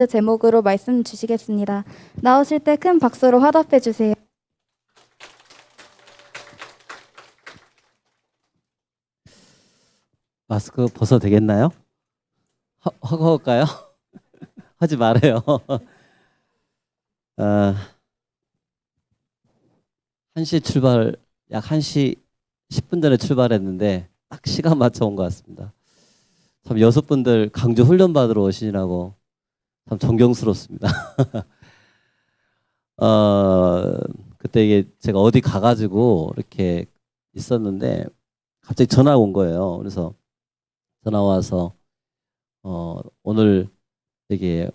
제목으로 말씀 주시겠습니다. 나오실 때 큰 박수로 화답해 주세요. 마스크 벗어도 되겠나요? 허가할까요? 하지 말아요. 1시 출발, 약 1시 10분 전에 출발했는데 딱 시간 맞춰 온 것 같습니다. 참 여섯분들 강주 훈련 받으러 오시느라고 참 존경스럽습니다. 그때 이게 제가 어디 가가지고 이렇게 있었는데 갑자기 전화가 온 거예요. 그래서 전화 와서 오늘 되게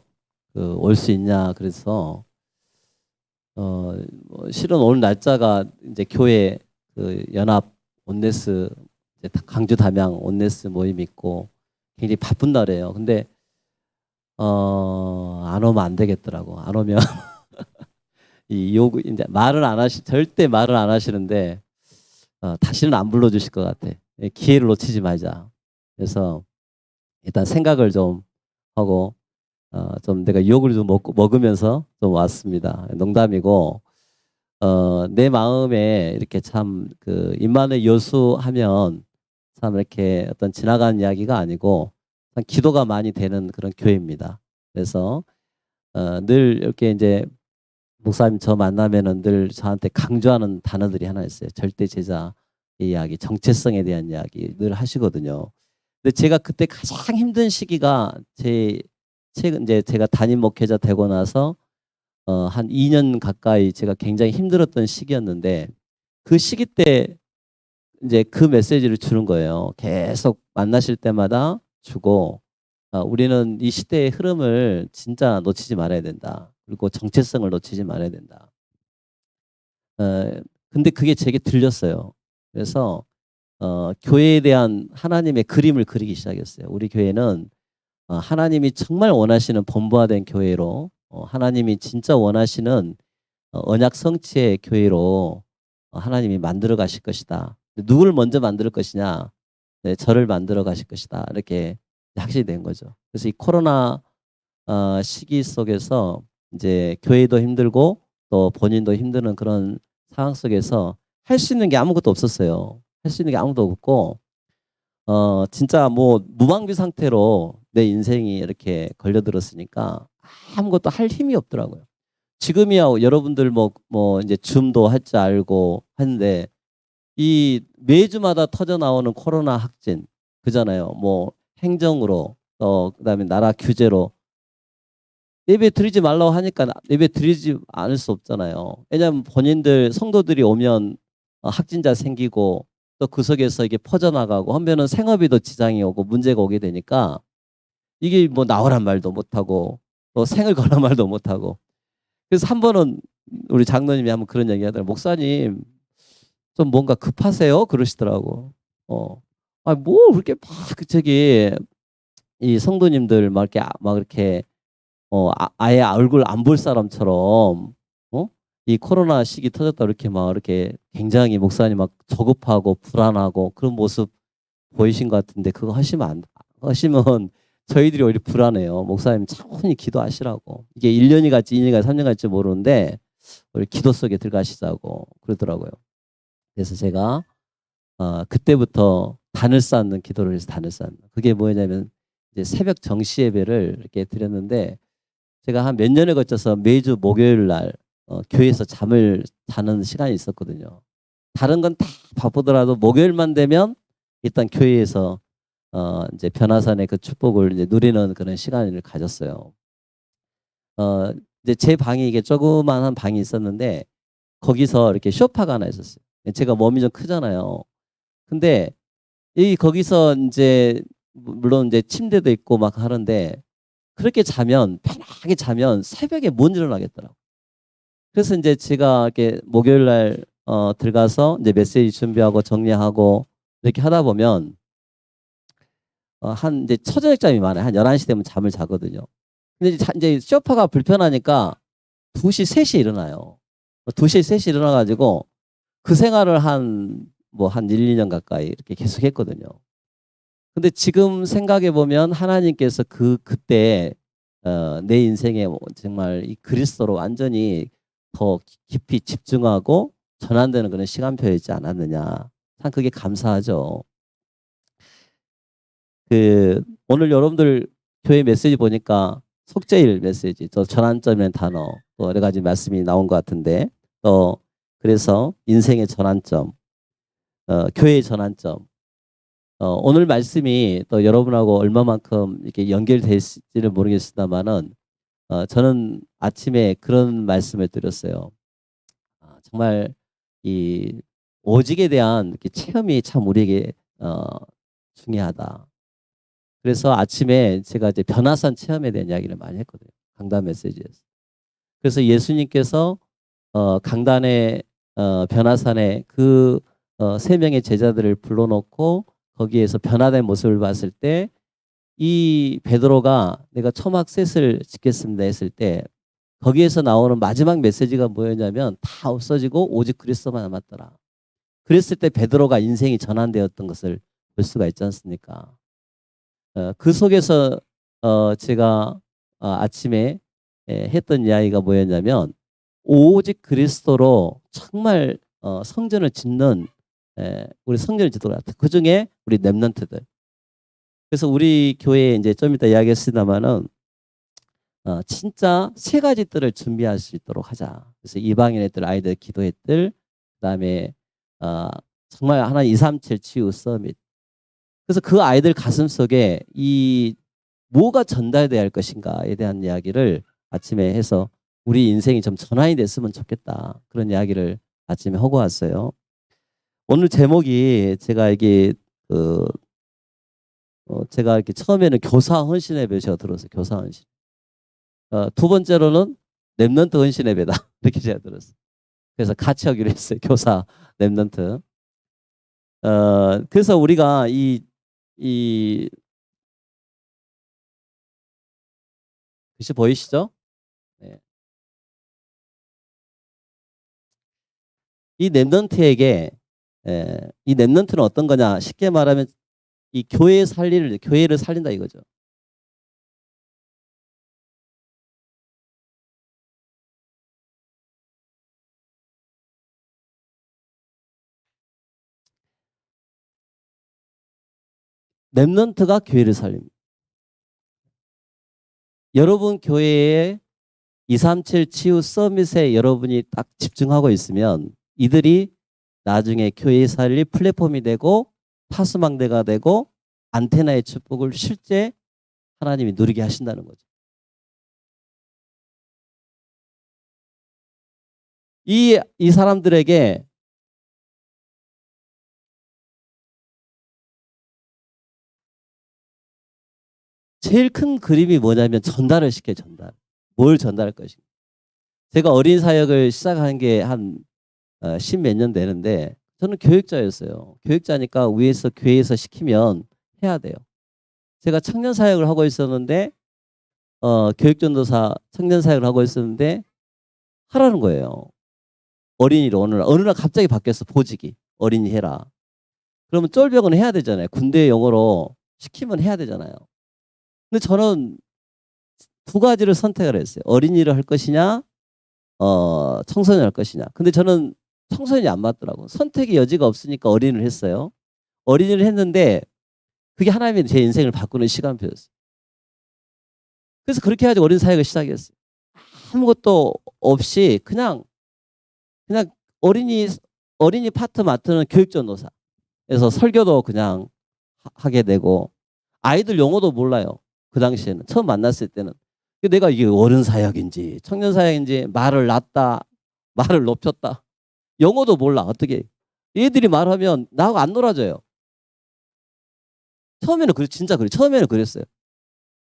올 수 있냐 그래서 실은 오늘 날짜가 이제 교회 연합 온네스 강주 담양 온네스 모임 있고 굉장히 바쁜 날이에요. 근데 안 오면 안 되겠더라고. 안 오면 이 요구 이제 절대 말을 안 하시는데 다시는 안 불러주실 것 같아. 기회를 놓치지 말자. 그래서 일단 생각을 좀 하고 좀 내가 유혹을 좀 먹으면서 좀 왔습니다. 농담이고 내 마음에 이렇게 참 임마누엘 여수 하면 참 이렇게 어떤 지나가는 이야기가 아니고 참 기도가 많이 되는 그런 교회입니다. 그래서 늘 이렇게 이제 목사님 저 만나면은 늘 저한테 강조하는 단어들이 하나 있어요. 절대 제자의 이야기, 정체성에 대한 이야기 늘 하시거든요. 근데 제가 그때 가장 힘든 시기가 최근 이제 제가 담임 목회자 되고 나서 한 2년 가까이 제가 굉장히 힘들었던 시기였는데 그 시기 때 이제 그 메시지를 주는 거예요. 계속 만나실 때마다 주고 우리는 이 시대의 흐름을 진짜 놓치지 말아야 된다. 그리고 정체성을 놓치지 말아야 된다. 근데 그게 제게 들렸어요. 그래서 교회에 대한 하나님의 그림을 그리기 시작했어요. 우리 교회는 하나님이 정말 원하시는 본부화된 교회로 하나님이 진짜 원하시는 언약 성취의 교회로 하나님이 만들어 가실 것이다. 누구를 먼저 만들 것이냐? 네, 저를 만들어 가실 것이다. 이렇게 확신이 된 거죠. 그래서 이 코로나 시기 속에서 이제 교회도 힘들고 또 본인도 힘드는 그런 상황 속에서 할 수 있는 게 아무것도 없었어요. 할 수 있는 게 아무것도 없고 진짜 뭐 무방비 상태로 내 인생이 이렇게 걸려들었으니까 아무것도 할 힘이 없더라고요. 지금이야 여러분들 뭐 이제 줌도 할 줄 알고 하는데 이 매주마다 터져 나오는 코로나 확진 그잖아요. 뭐 행정으로 그다음에 나라 규제로 예배 드리지 말라고 하니까 예배 드리지 않을 수 없잖아요. 왜냐하면 본인들 성도들이 오면 확진자 생기고 또 그 속에서 이게 퍼져나가고 하면은 생업에도 지장이 오고 문제가 오게 되니까 이게 뭐 나오란 말도 못하고 또 생을 걸란 말도 못하고 그래서 한 번은 우리 장로님이 한번 그런 얘기 하더라고요. 목사님 좀 뭔가 급하세요? 그러시더라고. 뭐 그렇게 막 저기 이 성도님들 막 이렇게 아예 얼굴 안 볼 사람처럼 이 코로나 시기 터졌다 이렇게 막 이렇게 굉장히 목사님 막 저급하고 불안하고 그런 모습 보이신 것 같은데 그거 하시면 저희들이 오히려 불안해요. 목사님 차분히 기도하시라고. 이게 1년이 갈지 2년이 갈지 3년 갈지 모르는데 우리 기도 속에 들어가시자고 그러더라고요. 그래서 제가 그때부터 단을 쌓는 기도를 해서 단을 쌓는 그게 뭐냐면 이제 새벽 정시 예배를 이렇게 드렸는데 제가 한 몇 년에 걸쳐서 매주 목요일 날 교회에서 잠을 자는 시간이 있었거든요. 다른 건 다 바쁘더라도 목요일만 되면 일단 교회에서 이제 변화산의 그 축복을 이제 누리는 그런 시간을 가졌어요. 이제 제 방이 이게 조그만한 방이 있었는데 거기서 이렇게 소파가 하나 있었어요. 제가 몸이 좀 크잖아요. 근데 거기서 이제 물론 이제 침대도 있고 막 하는데 그렇게 자면 편하게 자면 새벽에 못 일어나겠더라고. 그래서 이제 제가 이렇게 목요일 날 들어가서 이제 메시지 준비하고 정리하고 이렇게 하다 보면 한 이제 초저녁잠이 많아요. 한 11시 되면 잠을 자거든요. 근데 이제 소파가 불편하니까 2시, 3시에 일어나요. 2시, 3시에 일어나 가지고 그 생활을 한 1, 2년 가까이 이렇게 계속 했거든요. 근데 지금 생각해 보면 하나님께서 그때 내 인생에 정말 이 그리스도로 완전히 더 깊이 집중하고 전환되는 그런 시간표였지 않았느냐. 참 그게 감사하죠. 오늘 여러분들 교회 메시지 보니까 속죄일 메시지, 또 전환점이라는 단어, 또 여러 가지 말씀이 나온 것 같은데, 또 그래서 인생의 전환점, 교회의 전환점. 오늘 말씀이 또 여러분하고 얼마만큼 이렇게 연결될지는 모르겠습니다만은, 저는 아침에 그런 말씀을 드렸어요. 정말 이 오직에 대한 이렇게 체험이 참 우리에게 중요하다. 그래서 아침에 제가 이제 변화산 체험에 대한 이야기를 많이 했거든요. 강단 메시지에서. 그래서 예수님께서 강단의 변화산에 그 3명의 제자들을 불러놓고 거기에서 변화된 모습을 봤을 때 이 베드로가 내가 초막셋을 짓겠습니다 했을 때 거기에서 나오는 마지막 메시지가 뭐였냐면 다 없어지고 오직 그리스도만 남았더라. 그랬을 때 베드로가 인생이 전환되었던 것을 볼 수가 있지 않습니까? 그 속에서 제가 아침에 했던 이야기가 뭐였냐면 오직 그리스도로 정말 성전을 짓는 우리 성전을 짓도록 같아요. 그 중에 우리 렘넌트들. 그래서 우리 교회에 이제 좀 이따 이야기했습니다만은 진짜 3가지 뜰을 준비할 수 있도록 하자. 그래서 이방인의 뜰, 아이들 기도의 뜰, 그다음에 정말 하나님 237 치유 서밋. 그래서 그 아이들 가슴 속에 이 뭐가 전달돼야 할 것인가에 대한 이야기를 아침에 해서 우리 인생이 좀 전환이 됐으면 좋겠다. 그런 이야기를 아침에 하고 왔어요. 오늘 제목이 제가 이게 제가 이렇게 처음에는 교사 헌신 예배가 들었어요. 교사 헌신. 2번째로는 렘넌트 헌신 예배다. 이렇게 제가 들었어요. 그래서 같이 하기로 했어요. 교사, 렘넌트. 그래서 우리가 글씨 보이시죠? 네. 이 렘넌트에게 이 렘넌트는 어떤 거냐? 쉽게 말하면 이 교회를 살린다 이거죠. 렘넌트가 교회를 살립니다. 여러분 교회에 237 치유 서밋에 여러분이 딱 집중하고 있으면 이들이 나중에 교회 살릴 플랫폼이 되고 파수망대가 되고 안테나의 축복을 실제 하나님이 누리게 하신다는 거죠. 이 사람들에게 제일 큰 그림이 뭐냐면 전달을 시켜요. 전달. 뭘 전달할 것인가. 제가 어린 사역을 시작한 게 한 10몇 년 되는데 저는 교육자였어요. 교육자니까 위에서 교회에서 시키면 해야 돼요. 제가 청년 사역을 하고 있었는데 교육전도사 청년 사역을 하고 있었는데 하라는 거예요. 어린이로 어느 날 갑자기 바뀌었어. 보직이. 어린이 해라. 그러면 쫄병은 해야 되잖아요. 군대 용어로 시키면 해야 되잖아요. 근데 저는 2가지를 선택을 했어요. 어린이를 할 것이냐 청소년 할 것이냐. 근데 저는 청소년이 안 맞더라고. 선택의 여지가 없으니까 어린이를 했어요. 어린이를 했는데 그게 하나님이 제 인생을 바꾸는 시간표였어요. 그래서 그렇게 해가지고 어린 사역을 시작했어요. 아무것도 없이 그냥 어린이 파트 맡는 교육전도사. 그래서 설교도 그냥 하게 되고 아이들 용어도 몰라요. 그 당시에는 처음 만났을 때는 내가 이게 어른 사역인지 청년 사역인지 말을 낮다 말을 높였다 영어도 몰라. 어떻게 얘들이 말하면 나하고 안 놀아줘요. 처음에는 진짜 그래. 처음에는 그랬어요.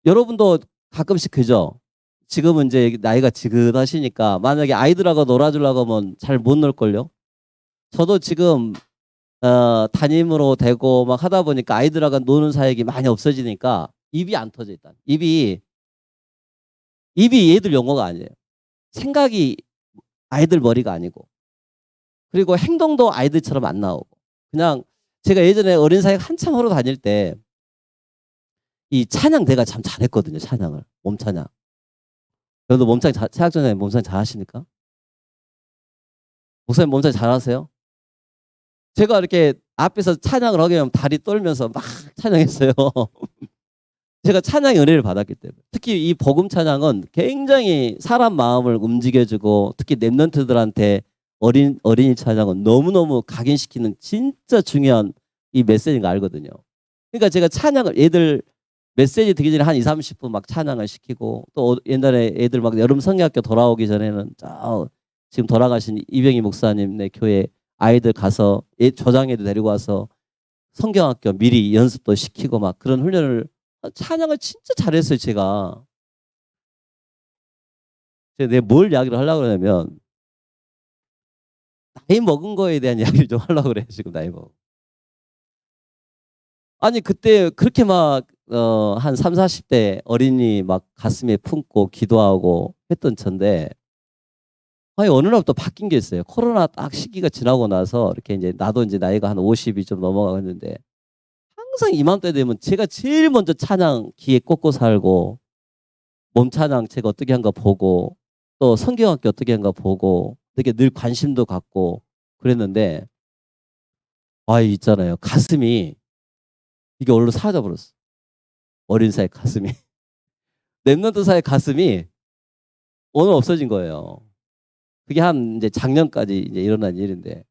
여러분도 가끔씩 그죠? 지금은 이제 나이가 지긋하시니까 만약에 아이들하고 놀아주려고 하면 잘 못 놀걸요. 저도 지금 담임으로 되고 막 하다 보니까 아이들하고 노는 사역이 많이 없어지니까 입이 안 터져. 일단 입이 얘들 용어가 아니에요. 생각이 아이들 머리가 아니고 그리고 행동도 아이들처럼 안 나오고 그냥 제가 예전에 어린 사역 한참 하러 다닐 때 이 찬양 내가 참 잘했거든요. 찬양을 몸찬양. 그래도 최학전장님 몸짱 잘하십니까? 목사님 몸짱 잘하세요? 제가 이렇게 앞에서 찬양을 하게 하면 다리 떨면서 막 찬양했어요. 제가 찬양의 은혜를 받았기 때문에. 특히 이 복음 찬양은 굉장히 사람 마음을 움직여주고, 특히 랩런트들한테 어린이 찬양은 너무너무 각인시키는 진짜 중요한 이 메시지인 거 알거든요. 그러니까 제가 찬양을 애들 메시지 듣기 전에 한 2, 30분 막 찬양을 시키고, 또 옛날에 애들 막 여름 성경학교 돌아오기 전에는 지금 돌아가신 이병희 목사님네 교회 아이들 가서 조장애도 데리고 와서 성경학교 미리 연습도 시키고 막 그런 훈련을, 찬양을 진짜 잘했어요. 제가 내가 뭘 이야기를 하려고 그러냐면 나이 먹은 거에 대한 이야기를 좀 하려고 그래요. 지금 나이 먹은. 아니 그때 그렇게 막 한 3, 40대 어린이 막 가슴에 품고 기도하고 했던 전데, 아니 어느 날부터 바뀐 게 있어요. 코로나 딱 시기가 지나고 나서 이렇게 이제 나도 이제 나이가 한 50이 좀 넘어가고 했는데, 항상 이맘때 되면 제가 제일 먼저 찬양 귀에 꽂고 살고, 몸 찬양 제가 어떻게 한가 보고, 또 성경학교 어떻게 한가 보고, 되게 늘 관심도 갖고 그랬는데, 있잖아요. 가슴이 이게 얼른 사라져 버렸어. 어린 사이 가슴이. 랩런트 사이 가슴이 오늘 없어진 거예요. 그게 한 이제 작년까지 이제 일어난 일인데.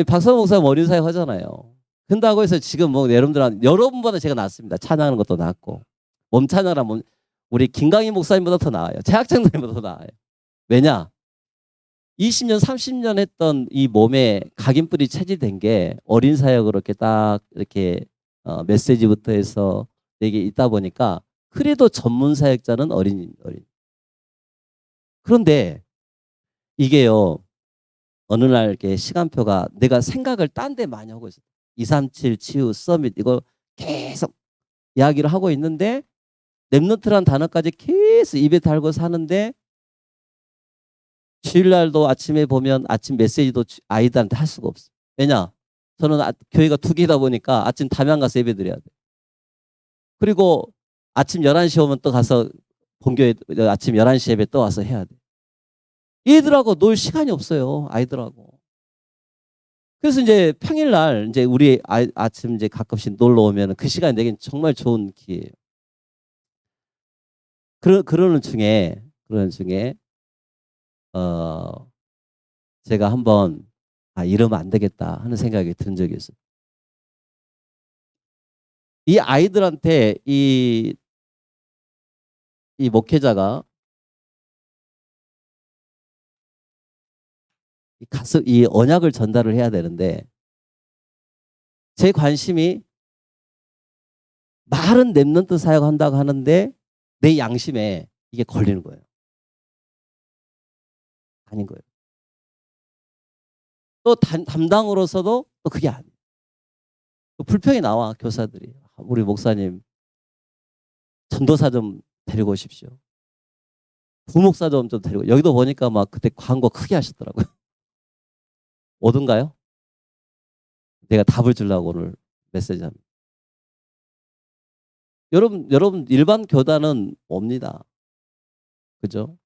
박사모 목사님 어린 사이 하잖아요. 근다고 해서 지금 뭐 여러분보다 제가 낫습니다. 찬양하는 것도 낫고. 몸 찬양하면 우리 김강희 목사님보다 더 나아요. 최학장님보다 더 나아요. 왜냐? 20년, 30년 했던 이 몸에 각인뿔이 체질된 게 어린 사역으로 이렇게 딱 이렇게 메시지부터 해서 이게 있다 보니까, 그래도 전문 사역자는 어린. 그런데 이게요, 어느 날 이렇게 시간표가 내가 생각을 딴 데 많이 하고 있어요. 237 치유 서밋 이거 계속 이야기를 하고 있는데, 랩런트란 단어까지 계속 입에 달고 사는데, 주일날도 아침에 보면 아침 메시지도 아이들한테 할 수가 없어요. 왜냐? 저는 교회가 2개다 보니까 아침 담양 가서 예배 드려야 돼. 그리고 아침 11시 오면 또 가서 본교회 아침 11시 예배 또 와서 해야 돼. 얘들하고 놀 시간이 없어요. 아이들하고. 그래서 이제 평일날 이제 우리 아침 이제 가끔씩 놀러 오면 그 시간이 내겐 정말 좋은 기회예요. 그러는 중에 제가 한번 이러면 안 되겠다 하는 생각이 든 적이 있어요. 이 아이들한테 이 목회자가 이 언약을 전달을 해야 되는데, 제 관심이 말은 랩런트 사역한다고 하는데 내 양심에 이게 걸리는 거예요. 아닌 거예요. 또 담당으로서도 또 그게 아니에요. 불평이 나와. 교사들이 우리 목사님 전도사 좀 데리고 오십시오. 부목사 좀 데리고. 여기도 보니까 막 그때 광고 크게 하셨더라고요. 오든가요? 내가 답을 주려고 오늘 메시지 합니다. 여러분 일반 교단은 옵니다. 그죠?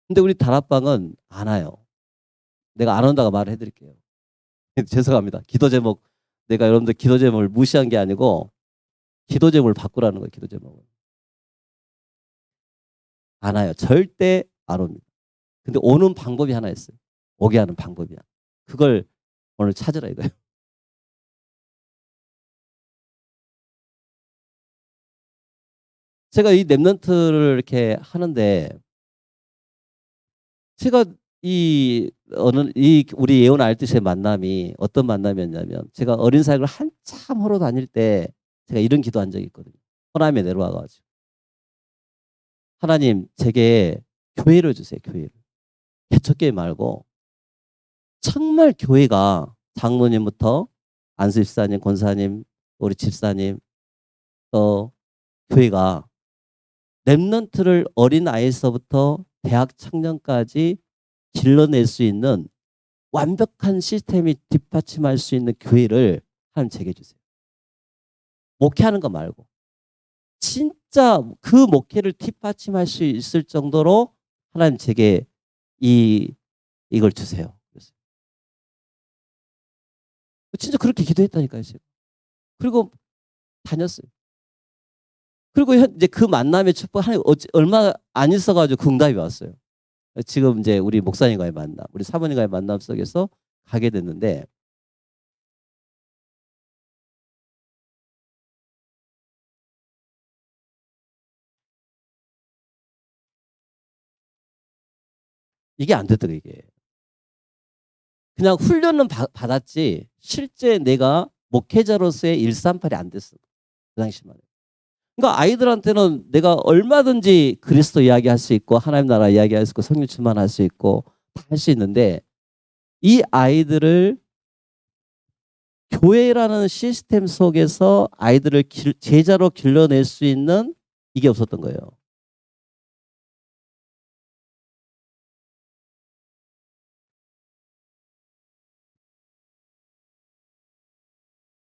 근데 우리 다락방은 안 와요. 내가 안 온다고 말을 해드릴게요. 죄송합니다. 기도 제목, 내가 여러분들 기도 제목을 무시한 게 아니고 기도 제목을 바꾸라는 거예요. 기도 제목을. 안 와요. 절대 안 옵니다. 근데 오는 방법이 하나 있어요. 오게 하는 방법이야. 그걸 오늘 찾으라 이거예요. 제가 이 랩런트를 이렇게 하는데, 제가 우리 예원 알듯이의 만남이 어떤 만남이었냐면, 제가 어린 사역을 한참 하러 다닐 때 제가 이런 기도한 적이 있거든요. 호남에 내려와가지고, 하나님 제게 교회를 주세요. 교회를. 개척교회 말고 정말 교회가 장로님부터 안수 집사님, 권사님, 우리 집사님, 또 교회가 랩런트를 어린아이에서부터 대학 청년까지 길러낼 수 있는 완벽한 시스템이 뒷받침할 수 있는 교회를 하나님 제게 주세요. 목회하는 거 말고. 진짜 그 목회를 뒷받침할 수 있을 정도로 하나님 제게 이걸 주세요. 그래서 진짜 그렇게 기도했다니까요, 제가. 그리고 다녔어요. 그리고 이제 그 만남의 축복 얼마 안 있어가지고 응답이 왔어요. 지금 이제 우리 목사님과의 만남, 우리 사모님과의 만남 속에서 가게 됐는데, 이게 안 됐더라고요, 이게. 그냥 훈련은 받았지 실제 내가 목회자로서의 138이 안 됐어. 그 당시만. 그러니까 아이들한테는 내가 얼마든지 그리스도 이야기할 수 있고 하나님 나라 이야기할 수 있고 성령 충만할 수 있고 다 할 수 있는데, 이 아이들을 교회라는 시스템 속에서 아이들을 제자로 길러낼 수 있는 이게 없었던 거예요.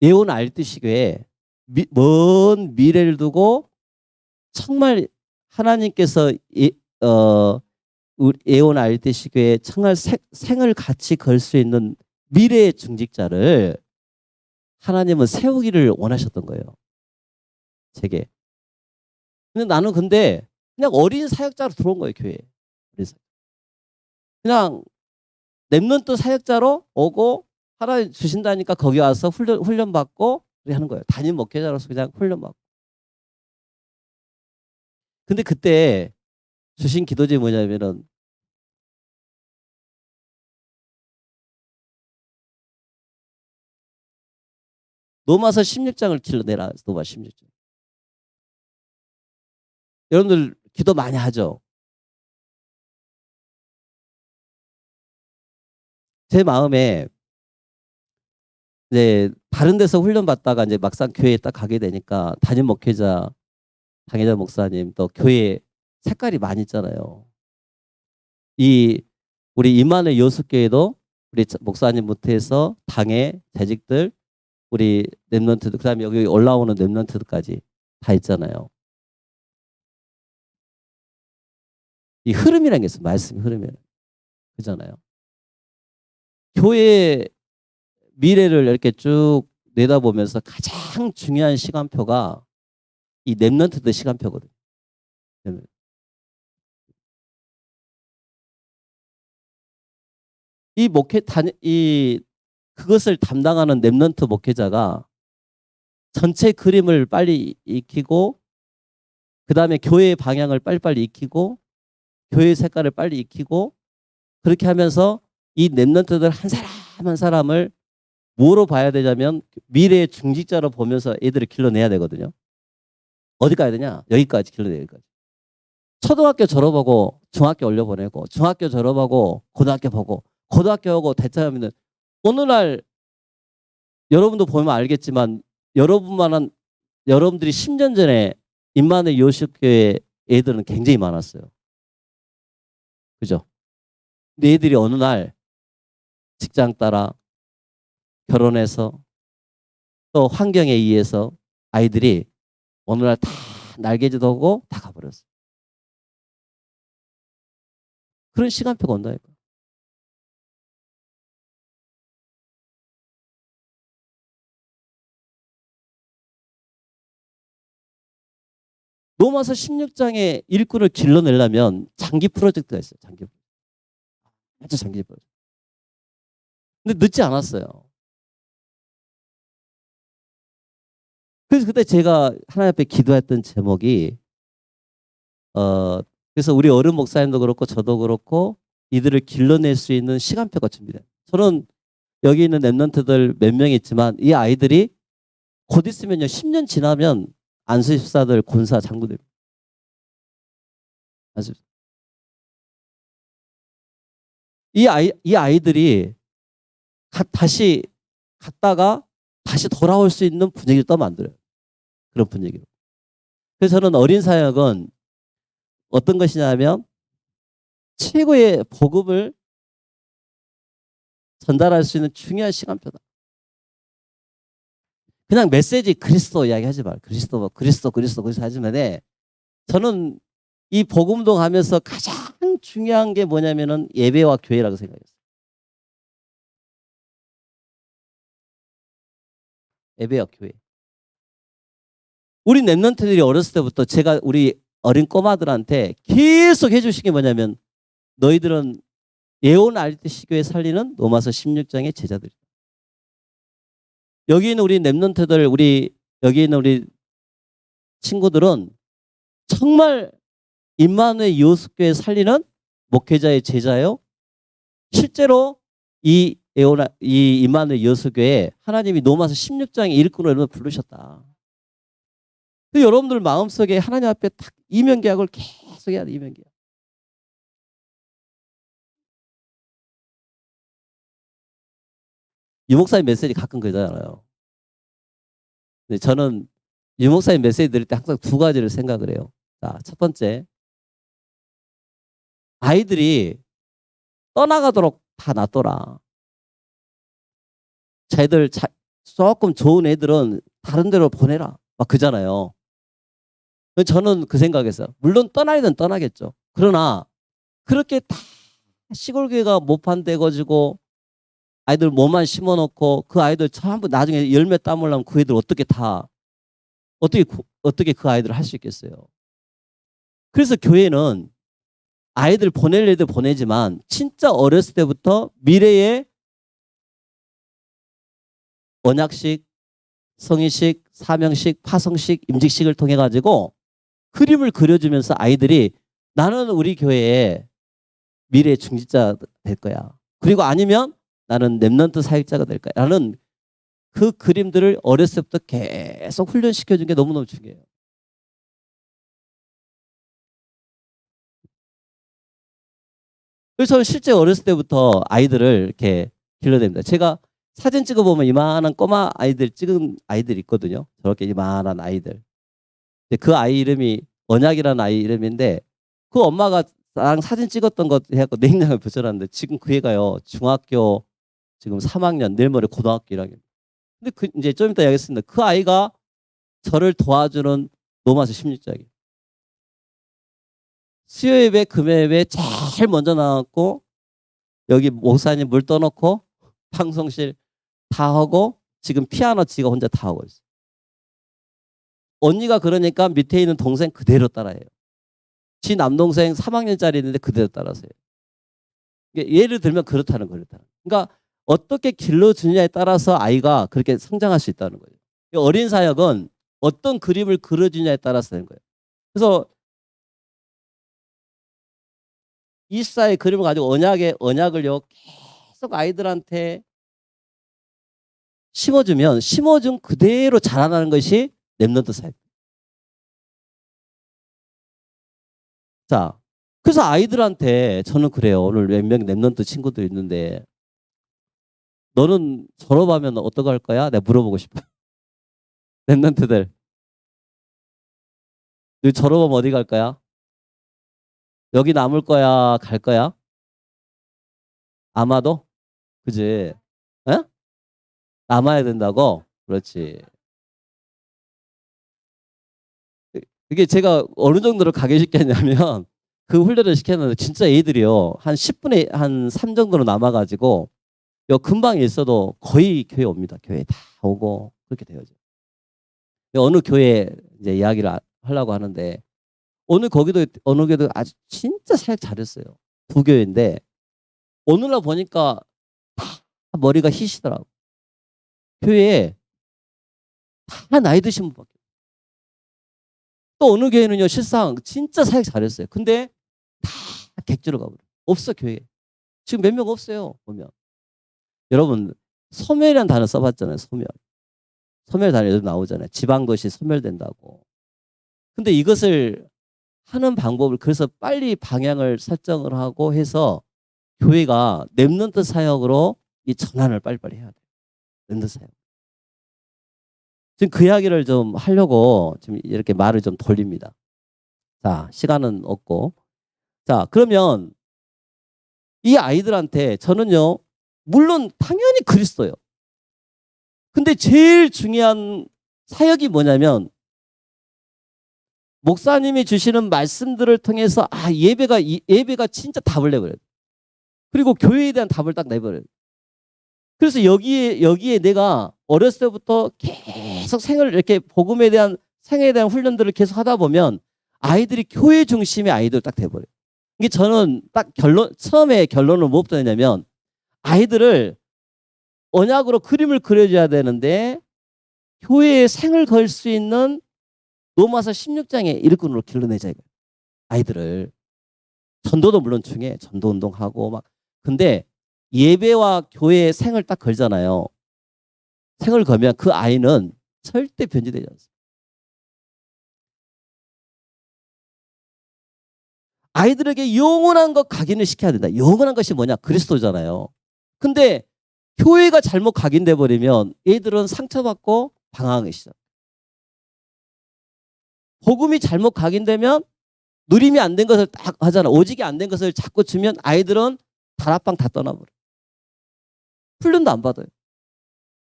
예언 알듯이게 먼 미래를 두고 정말 하나님께서 예언 알듯이게 정말 생을 같이 걸 수 있는 미래의 중직자를 하나님은 세우기를 원하셨던 거예요. 제게. 근데 나는 그냥 어린 사역자로 들어온 거예요, 교회에. 그래서 그냥 렘넌트 사역자로 오고 하나님 주신다니까 거기 와서 훈련 받고 그렇게 하는 거예요. 담임 목회자로서 그냥 훈련 받고. 근데 그때 주신 기도제 뭐냐면은 로마서 16장을 길러내라. 로마 16장. 여러분들 기도 많이 하죠. 제 마음에 이제 다른 데서 훈련 받다가 이제 막상 교회에 딱 가게 되니까 담임 목회자, 당회자 목사님 또 교회 색깔이 많이 있잖아요. 우리 임마누엘 요셉교회도 우리 목사님부터 해서 당회 재직들, 우리 렘넌트들, 그다음에 여기 올라오는 렘넌트들까지 다 있잖아요. 이 흐름이라는 게 있어요. 말씀 흐름이라는. 그잖아요. 교회의 미래를 이렇게 쭉 내다보면서 가장 중요한 시간표가 이 렘넌트들 시간표거든요. 그것을 담당하는 렘넌트 목회자가 전체 그림을 빨리 익히고, 그 다음에 교회의 방향을 빨리빨리 익히고, 교회 색깔을 빨리 익히고, 그렇게 하면서 이 렘넌트들 한 사람 한 사람을 뭐로 봐야 되냐면 미래의 중직자로 보면서 애들을 길러내야 되거든요. 어디 가야 되냐? 여기까지 길러내야 되까지. 초등학교 졸업하고 중학교 올려보내고, 중학교 졸업하고 고등학교 보고, 고등학교 오고 대체하면은 어느 날 여러분도 보면 알겠지만 여러분들이 10년 전에 임마누엘 요셉교회 애들은 굉장히 많았어요. 그죠? 근데 애들이 어느 날 직장 따라 결혼해서 또 환경에 의해서 아이들이 어느 날 다 날개짓 하고 다 가버렸어요. 그런 시간표가 온다니까. 로마서 16장의 일꾼을 길러내려면 장기 프로젝트가 있어요. 아주 장기 프로젝트. 근데 늦지 않았어요. 그래서 그때 제가 하나님 앞에 기도했던 제목이 그래서 우리 어른 목사님도 그렇고 저도 그렇고 이들을 길러낼 수 있는 시간표가 준비돼요. 저는 여기 있는 랩런트들 몇 명 있지만 이 아이들이 곧 있으면요 10년 지나면 안수집사들, 군사, 장군들. 이 아이들이 다시 갔다가 다시 돌아올 수 있는 분위기를 또 만들어요. 그런 분위기로. 그래서 저는 어린 사역은 어떤 것이냐면 최고의 복음을 전달할 수 있는 중요한 시간표다. 그냥 메시지 그리스도 이야기하지 말고 그리스도 하지만 저는 이 복음도 가면서 가장 중요한 게 뭐냐면은 예배와 교회라고 생각했어요. 예배와 교회. 우리 랩런트들이 어렸을 때부터 제가 우리 어린 꼬마들한테 계속 해주신 게 뭐냐면 너희들은 예온 아리떼시 교회 살리는 로마서 16장의 제자들이다. 여기 있는 우리 랩런트들 여기 있는 우리 친구들은 정말 임마누엘 요셉교회 살리는 목회자의 제자요. 실제로 이 임마누엘 요셉교회 하나님이 로마서 16장의 일꾼으로 여러분 부르셨다. 여러분들 마음속에 하나님 앞에 딱 이면계약을 계속 해야 돼. 이면계약. 유 목사님 메시지 가끔 그러잖아요. 근데 저는 유 목사님 메시지 들을 때 항상 두 가지를 생각을 해요. 자, 첫 번째, 아이들이 떠나가도록 다 놔둬라. 자기들 조금 좋은 애들은 다른 데로 보내라. 막 그잖아요. 저는 그 생각에서 물론 떠나야든 떠나겠죠. 그러나 그렇게 다 시골 교회가 모판돼가지고 아이들 뭐만 심어놓고 그 아이들 전부 나중에 열매 따먹으려면 그 애들 어떻게 그 아이들을 할 수 있겠어요. 그래서 교회는 아이들 보낼 애들 보내지만 진짜 어렸을 때부터 미래의 언약식, 성의식, 사명식, 파성식, 임직식을 통해 가지고 그림을 그려주면서 아이들이 나는 우리 교회의 미래의 중직자 될 거야. 그리고 아니면 나는 랩런트 사역자가 될 거야. 라는 그 그림들을 어렸을 때부터 계속 훈련시켜준 게 너무너무 중요해요. 그래서 저는 실제 어렸을 때부터 아이들을 이렇게 길러냅니다. 제가 사진 찍어보면 이만한 꼬마 아이들 찍은 아이들 있거든요. 저렇게 이만한 아이들. 그 아이 이름이 언약이라는 아이 이름인데 그 엄마가 나랑 사진 찍었던 것 해갖고 냉장고에 붙여놨는데 지금 그 애가요. 중학교 지금 3학년, 내일 모레 고등학교 1학년. 근데 이제 좀 이따 얘기했습니다. 그 아이가 저를 도와주는 로마서 16장이에요. 수요 예배, 금요 예배 제일 먼저 나왔고 여기 목사님 물 떠놓고 방송실 다 하고 지금 피아노 지가 혼자 다 하고 있어요. 언니가 그러니까 밑에 있는 동생 그대로 따라해요. 지 남동생 3학년짜리 있는데 그대로 따라서요. 예를 들면 그렇다는 거예요. 그러니까 어떻게 길러주느냐에 따라서 아이가 그렇게 성장할 수 있다는 거예요. 어린 사역은 어떤 그림을 그려주냐에 따라서 되는 거예요. 그래서 이사의 그림을 가지고 언약을요 계속 아이들한테 심어준 그대로 자라나는 것이 랩런트 사역. 자, 그래서 아이들한테 저는 그래요. 오늘 몇 명 랩런트 친구들 있는데 너는 졸업하면 어떻게 할 거야? 내가 물어보고 싶어. 랩런트들. 너 졸업하면 어디 갈 거야? 여기 남을 거야? 갈 거야? 아마도? 그지? 에? 남아야 된다고? 그렇지. 이게 제가 어느 정도로 가게 시켰냐면 그 훈련을 시켰는데 진짜 애들이요. 한 10분에 한 3 정도로 남아가지고 금방 있어도 거의 교회 옵니다. 교회 다 오고 그렇게 되어져. 어느 교회 이제 이야기를 하려고 하는데 어느 교회도 아주 진짜 사역 잘했어요. 2교회인데 오늘날 보니까 다 머리가 희시더라고. 교회에 다 나이 드신 분밖에. 또 어느 교회는요 실상 진짜 사역 잘했어요. 근데 다 객지로 가버려. 없어 교회. 지금 몇 명 없어요. 보면 여러분 소멸이라는 단어 써봤잖아요. 소멸 단어 나오잖아요. 지방도시 소멸된다고. 근데 이것을 하는 방법을 그래서 빨리 방향을 설정을 하고 해서 교회가 랩런트 사역으로 이 전환을 빨리빨리 해야 돼요. 랩런트 사역. 지금 그 이야기를 좀 하려고 지금 이렇게 말을 좀 돌립니다. 자, 시간은 없고. 자, 그러면 이 아이들한테 저는요, 물론 당연히 그리스도예요. 근데 제일 중요한 사역이 뭐냐면 목사님이 주시는 말씀들을 통해서 예배가 진짜 답을 내버려요. 그리고 교회에 대한 답을 딱 내버려요. 그래서 여기에 내가 어렸을 때부터 계속 이렇게 복음에 대한 생애에 대한 훈련들을 계속 하다 보면 아이들이 교회 중심의 아이들 딱 돼버려요. 이게 저는 딱 처음에 결론을 뭐부터 했냐면 아이들을 언약으로 그림을 그려줘야 되는데 교회에 생을 걸 수 있는 로마서 16장의 일꾼으로 길러내자 이거예요. 아이들을. 전도도 물론 중요해. 전도 운동하고 막. 근데 예배와 교회에 생을 딱 걸잖아요. 생을 걸면 그 아이는 절대 변질되지 않습니다. 아이들에게 영원한 것 각인을 시켜야 된다. 영원한 것이 뭐냐? 그리스도잖아요. 근데 교회가 잘못 각인돼 버리면 애들은 상처받고 방황하기 시작. 복음이 잘못 각인되면 누림이 안 된 것을 딱 하잖아. 오직이 안 된 것을 자꾸 주면 아이들은 다락방 다 떠나버려. 훈련도 안 받아요.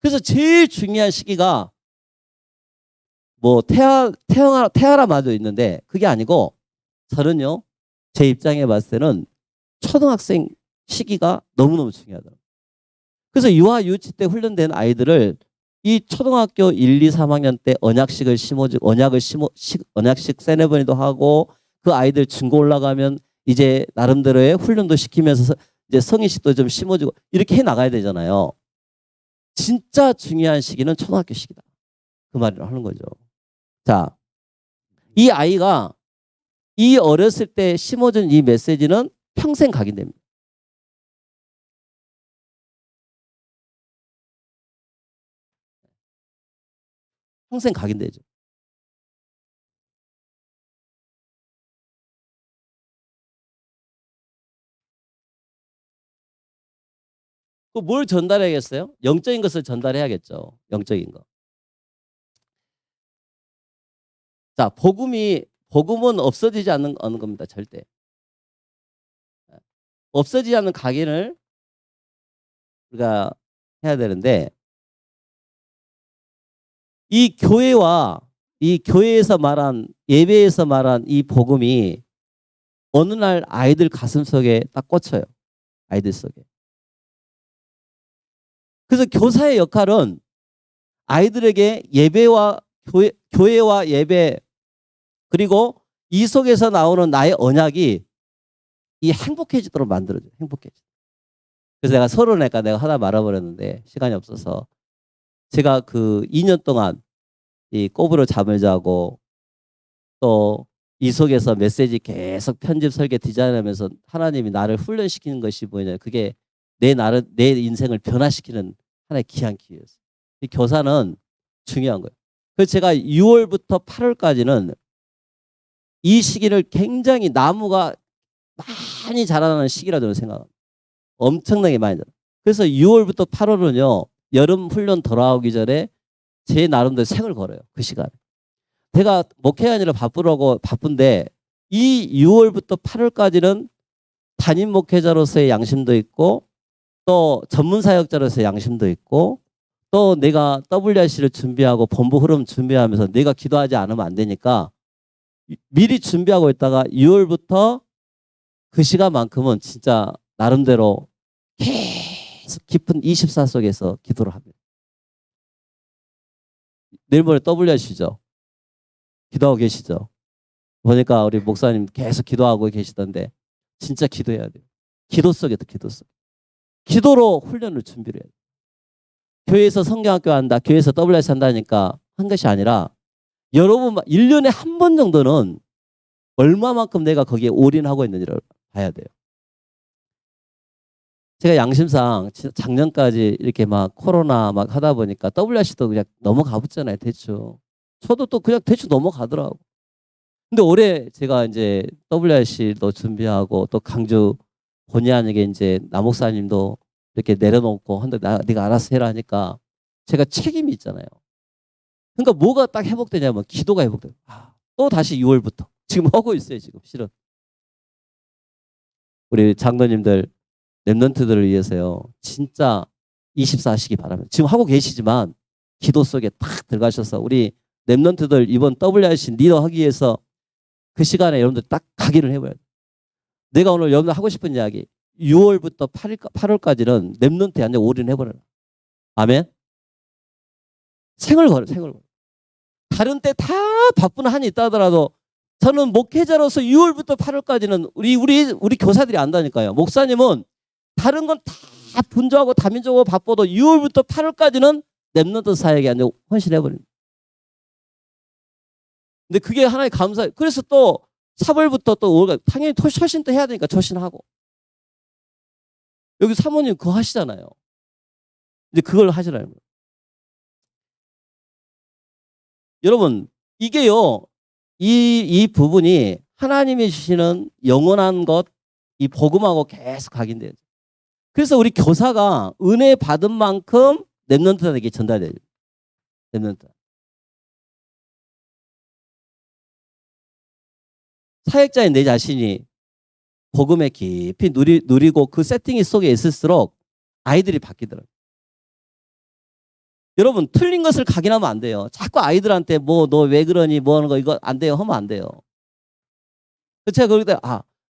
그래서 제일 중요한 시기가 뭐 태어나 마도 있는데 그게 아니고 저는요. 제 입장에 봤을 때는 초등학생 시기가 너무너무 중요하더라고요. 그래서 유아 유치 때 훈련된 아이들을 이 초등학교 1, 2, 3학년 때 언약식을 심어주고 언약식 세레머니도 하고 그 아이들 중고 올라가면 이제 나름대로의 훈련도 시키면서 이제 성인식도 좀 심어주고 이렇게 해 나가야 되잖아요. 진짜 중요한 시기는 초등학교 시기다. 그 말을 하는 거죠. 자, 이 아이가 이 어렸을 때 심어준 이 메시지는 평생 각인됩니다. 평생 각인되죠. 뭘 전달해야겠어요? 영적인 것을 전달해야겠죠. 영적인 거. 자, 복음은 없어지지 않는 겁니다. 절대. 없어지지 않는 각인을 우리가 해야 되는데 이 교회에서 말한 예배에서 말한 이 복음이 어느 날 아이들 가슴 속에 딱 꽂혀요. 아이들 속에. 그래서 교사의 역할은 아이들에게 교회와 예배 그리고 이 속에서 나오는 나의 언약이 이 행복해지도록 만들어줘요. 행복해지. 그래서 내가 서론에까 내가 하다 말아버렸는데 시간이 없어서 제가 그 2년 동안 이 꼽으로 잠을 자고 또 이 속에서 메시지 계속 편집 설계 디자인하면서 하나님이 나를 훈련시키는 것이 뭐냐 그게 내 인생을 변화시키는 하나의 귀한 기회였어요. 이 교사는 중요한 거예요. 그래서 제가 6월부터 8월까지는 이 시기를 굉장히 나무가 많이 자라나는 시기라고 저는 생각합니다. 엄청나게 많이 자라. 그래서 6월부터 8월은요. 여름 훈련 돌아오기 전에 제 나름대로 생을 걸어요. 그 시간에. 제가 목회하느라 바쁜데 이 6월부터 8월까지는 담임 목회자로서의 양심도 있고 또 전문 사역자로서의 양심도 있고 또 내가 WRC를 준비하고 본부 흐름 준비하면서 내가 기도하지 않으면 안 되니까 미리 준비하고 있다가 6월부터 그 시간만큼은 진짜 나름대로 계속 깊은 24 속에서 기도를 합니다. 내일 모레 WRC죠. 기도하고 계시죠. 보니까 우리 목사님 계속 기도하고 계시던데 진짜 기도해야 돼요. 기도 속에도 기도 속. 기도로 훈련을 준비를 해야 돼요. 교회에서 성경학교 한다. 교회에서 WRC 한다니까 한 것이 아니라 여러분 1년에 한 번 정도는 얼마만큼 내가 거기에 올인하고 있는지를 봐야 돼요. 제가 양심상 작년까지 이렇게 막 코로나 막 하다 보니까 WRC도 그냥 넘어가 붙잖아요. 대충. 저도 또 그냥 대충 넘어가더라고. 근데 올해 제가 이제 WRC도 준비하고 또 강주 본의 아니게 이제 남목사님도 이렇게 내려놓고 한데 네가 알아서 해라 하니까 제가 책임이 있잖아요. 그러니까 뭐가 딱 회복되냐면 기도가 회복돼요. 또 다시 6월부터 지금 하고 있어요. 지금 실은 우리 장로님들 랩런트들을 위해서요. 진짜 24 하시기 바랍니다. 지금 하고 계시지만 기도 속에 탁 들어가셔서 우리 랩런트들 이번 WRC 리더 하기 위해서 그 시간에 여러분들 딱 각인을 해봐야 돼. 내가 오늘 여러분들 하고 싶은 이야기 6월부터 8월까지는 랩런트에 완전 올인해버려라. 아멘. 생을 걸어. 다른 때 다 바쁜 한이 있다 하더라도 저는 목회자로서 6월부터 8월까지는 우리 교사들이 안다니까요. 목사님은 다른 건 다 분주하고 다민족하고 바빠도 6월부터 8월까지는 랩런트 사역에 완전 헌신해버립니다. 근데 그게 하나의 감사. 그래서 또 3월부터 또 5월 당연히 초신도 해야 되니까 초신하고. 여기 사모님 그거 하시잖아요. 이제 그걸 하시라는 거예요. 여러분 이게요. 이 부분이 하나님이 주시는 영원한 것, 이 복음하고 계속 각인돼요. 그래서 우리 교사가 은혜 받은 만큼 랩런트에게 전달돼요. 랩런트. 사역자인 내 자신이 복음에 깊이 누리고 그 세팅 속에 있을수록 아이들이 바뀌더라고요. 여러분 틀린 것을 각인하면 안 돼요. 자꾸 아이들한테 뭐 너 왜 그러니 뭐 하는 거 이거 안 돼요 하면 안 돼요. 제가 거기다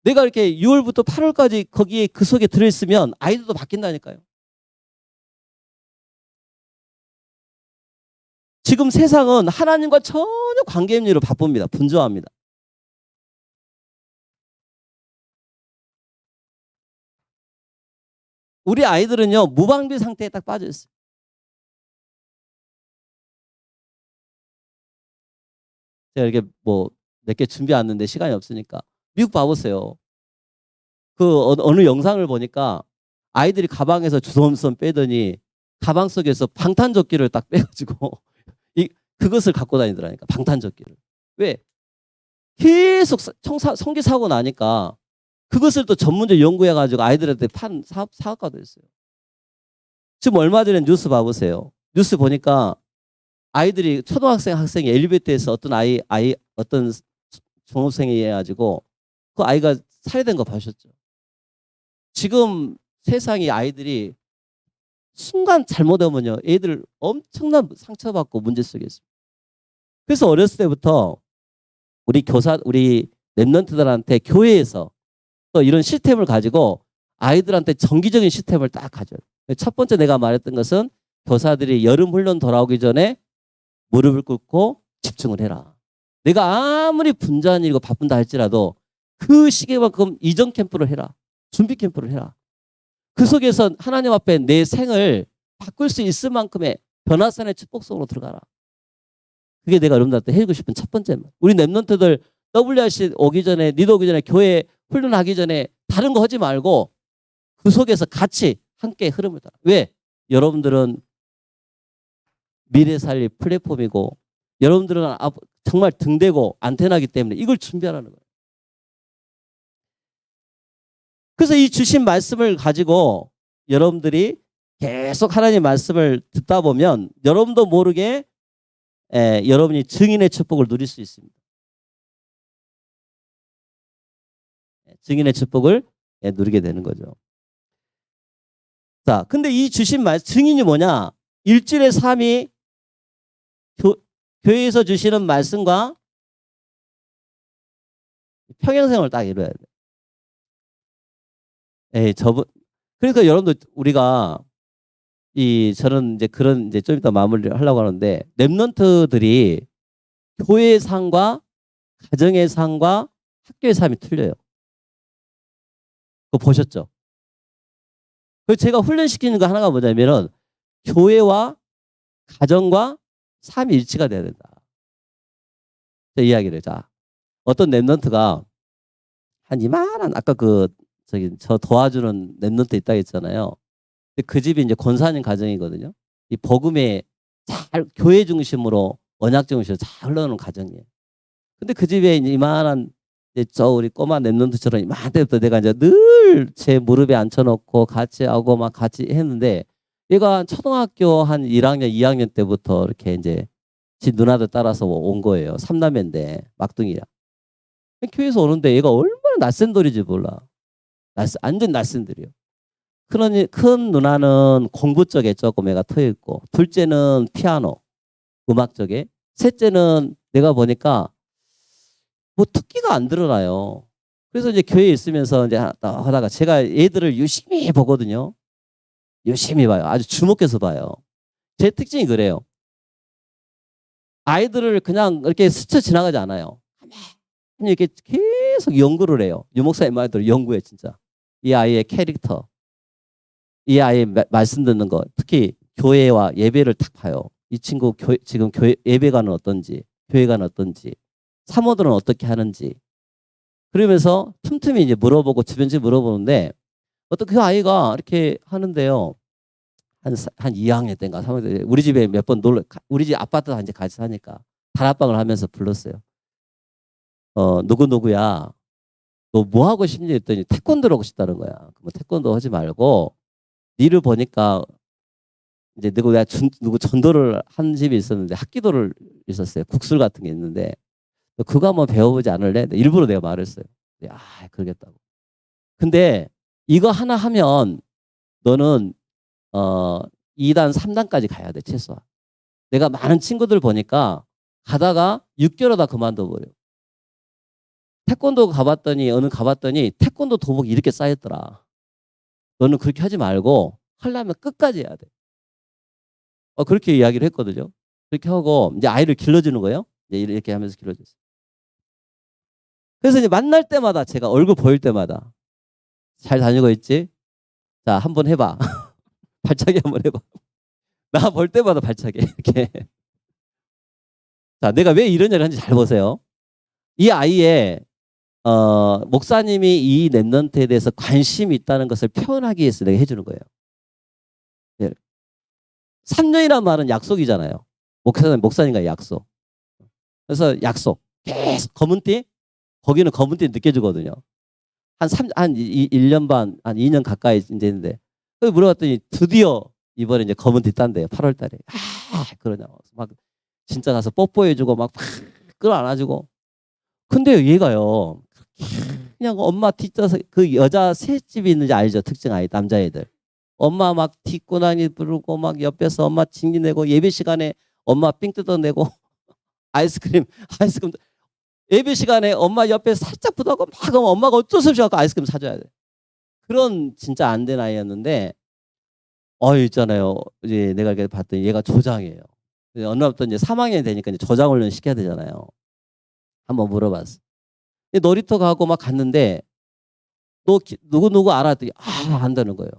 내가 이렇게 6월부터 8월까지 거기에 그 속에 들어있으면 아이들도 바뀐다니까요. 지금 세상은 하나님과 전혀 관계없는 일로 바쁩니다. 분주합니다. 우리 아이들은요 무방비 상태에 딱 빠져 있어요. 제가 이렇게 뭐 몇 개 준비 왔는데 시간이 없으니까 미국 봐보세요. 그 어느 영상을 보니까 아이들이 가방에서 주섬주섬 빼더니 가방 속에서 방탄조끼를 딱 빼가지고 그것을 갖고 다니더라니까. 방탄조끼를. 왜? 계속 성기 사고 나니까 그것을 또 전문적으로 연구해가지고 아이들한테 판 사업가 됐어요. 지금 얼마 전에 뉴스 봐보세요. 뉴스 보니까 아이들이 초등학생 학생이 엘리베이터에서 어떤 종업생이 해가지고 그 아이가 살해된 거 보셨죠? 지금 세상의 아이들이 순간 잘못하면요 애들 엄청난 상처받고 문제 속에 있습니다. 그래서 어렸을 때부터 우리 랩런트들한테 교회에서 또 이런 시스템을 가지고 아이들한테 정기적인 시스템을 딱 가져요. 첫 번째 내가 말했던 것은 교사들이 여름 훈련 돌아오기 전에 무릎을 꿇고 집중을 해라. 내가 아무리 분주한 일이고 바쁜다 할지라도 그 시기만큼 이전 캠프를 해라. 준비 캠프를 해라. 그 속에서 하나님 앞에 내 생을 바꿀 수 있을 만큼의 변화산의 축복 속으로 들어가라. 그게 내가 여러분들한테 해주고 싶은 첫 번째 말. 우리 랩런트들 WRC 오기 전에 리더 오기 전에 교회 훈련하기 전에 다른 거 하지 말고 그 속에서 같이 함께 흐름을 따라. 왜? 여러분들은 미래 살릴 플랫폼이고 여러분들은 정말 등대고 안테나기 때문에 이걸 준비하라는 거예요. 그래서 이 주신 말씀을 가지고 여러분들이 계속 하나님 말씀을 듣다 보면 여러분도 모르게 여러분이 증인의 축복을 누릴 수 있습니다. 증인의 축복을 누리게 되는 거죠. 자, 근데 이 주신 증인이 뭐냐? 일주일의 삶이 교회에서 주시는 말씀과 평행생활을 딱 이루어야 돼. 그러니까 여러분들 우리가 저는 이제 좀 이따 마무리를 하려고 하는데 랩런트들이 교회의 삶과 가정의 삶과 학교의 삶이 틀려요. 그거 보셨죠? 그래서 제가 훈련시키는 거 하나가 뭐냐면은 교회와 가정과 삶이 일치가 돼야 된다. 이야기를. 자, 어떤 랩런트가 한 이만한 아까 저 도와주는 랩런트 있다고 했잖아요. 그 집이 이제 권사님 가정이거든요. 이 복음에 잘 교회 중심으로 언약 중심으로 잘 흘러가는 가정이에요. 근데 그 집에 이만한 우리 꼬마 랩런트처럼 이만한 때부터 내가 이제 늘 제 무릎에 앉혀놓고 같이 하고 막 같이 했는데 얘가 초등학교 한 1학년, 2학년 때부터 이렇게 이제 지 누나들 따라서 온 거예요. 3남매인데 막둥이야. 교회에서 오는데 얘가 얼마나 낯선 돌인지 몰라. 완전 낯선 돌이요. 큰 누나는 공부 쪽에 조금 애가 터있고 둘째는 피아노, 음악적에. 셋째는 내가 보니까 뭐 특기가 안 드러나요. 그래서 이제 교회에 있으면서 이제 하다가 제가 애들을 유심히 보거든요. 유심히 봐요. 아주 주목해서 봐요. 제 특징이 그래요. 아이들을 그냥 이렇게 스쳐 지나가지 않아요. 가만히 이렇게 계속 연구를 해요. 유 목사님 말대로 연구해 진짜. 이 아이의 캐릭터, 이 아이의 말씀 듣는 거, 특히 교회와 예배를 딱 봐요. 이 친구 지금 교회 예배가는 어떤지, 교회가는 어떤지, 사모들은 어떻게 하는지. 그러면서 틈틈이 이제 물어보고 주변지 물어보는데 어떤 그 아이가 이렇게 하는데요. 한 2학년 때인가 3학년 때 우리 집에 몇 번 우리 집 아파트 이제 같이 사니까 다락방을 하면서 불렀어요. 누구야. 너 뭐 하고 싶니? 했더니 태권도를 하고 싶다는 거야. 그럼 태권도 하지 말고 니를 보니까 이제 내가 누구 전도를 한 집이 있었는데 학기도를 있었어요. 국술 같은 게 있는데 그거 한번 배워보지 않을래? 일부러 내가 말했어요. 그러겠다고. 근데 이거 하나 하면 너는 2단, 3단까지 가야 돼, 최소한. 내가 많은 친구들 보니까 가다가 6개월 다 그만둬 버려. 태권도 가봤더니 태권도 도복이 이렇게 쌓였더라. 너는 그렇게 하지 말고 하려면 끝까지 해야 돼. 그렇게 이야기를 했거든요. 그렇게 하고 이제 아이를 길러주는 거예요. 이제 이렇게 하면서 길러줬어요. 그래서 이제 만날 때마다 제가 얼굴 보일 때마다 잘 다니고 있지? 자, 한번 해봐. 발차기 한번 해봐. 나 볼 때마다 발차기 이렇게. 자, 내가 왜 이런 얘기를 하는지 잘 보세요. 이 아이의 목사님이 이 랩런트에 대해서 관심이 있다는 것을 표현하기 위해서 내가 해주는 거예요. 3년이란 말은 약속이잖아요. 목사님과의 약속. 그래서 약속. 계속 검은띠? 거기는 검은띠 느껴지거든요. 한 1년 반, 한 2년 가까이 이제 했는데. 물어봤더니 드디어 이번에 이제 검은띠 딴대요. 8월 달에. 그러냐고. 막 진짜 가서 뽀뽀해주고 막 끌어안아주고. 근데 얘가요. 그냥 엄마 뒷좌석 그 여자 셋집이 있는지 알죠? 특징 아이 남자애들. 엄마 막 뒷고난이 부르고 막 옆에서 엄마 징기내고 예배 시간에 엄마 삥 뜯어내고 아이스크림 예배 시간에 엄마 옆에 살짝 붙어고 막 엄마가 어쩔 수 없이 갖고 아이스크림 사줘야 돼. 그런 진짜 안 된 아이였는데 있잖아요. 이제 내가 이렇게 봤더니 얘가 조장이에요. 어느 날부터 이제 3학년이 되니까 이제 조장 훈련 시켜야 되잖아요. 한번 물어봤어. 놀이터 가고 막 갔는데 너 누구 알았더니 안다는 거예요.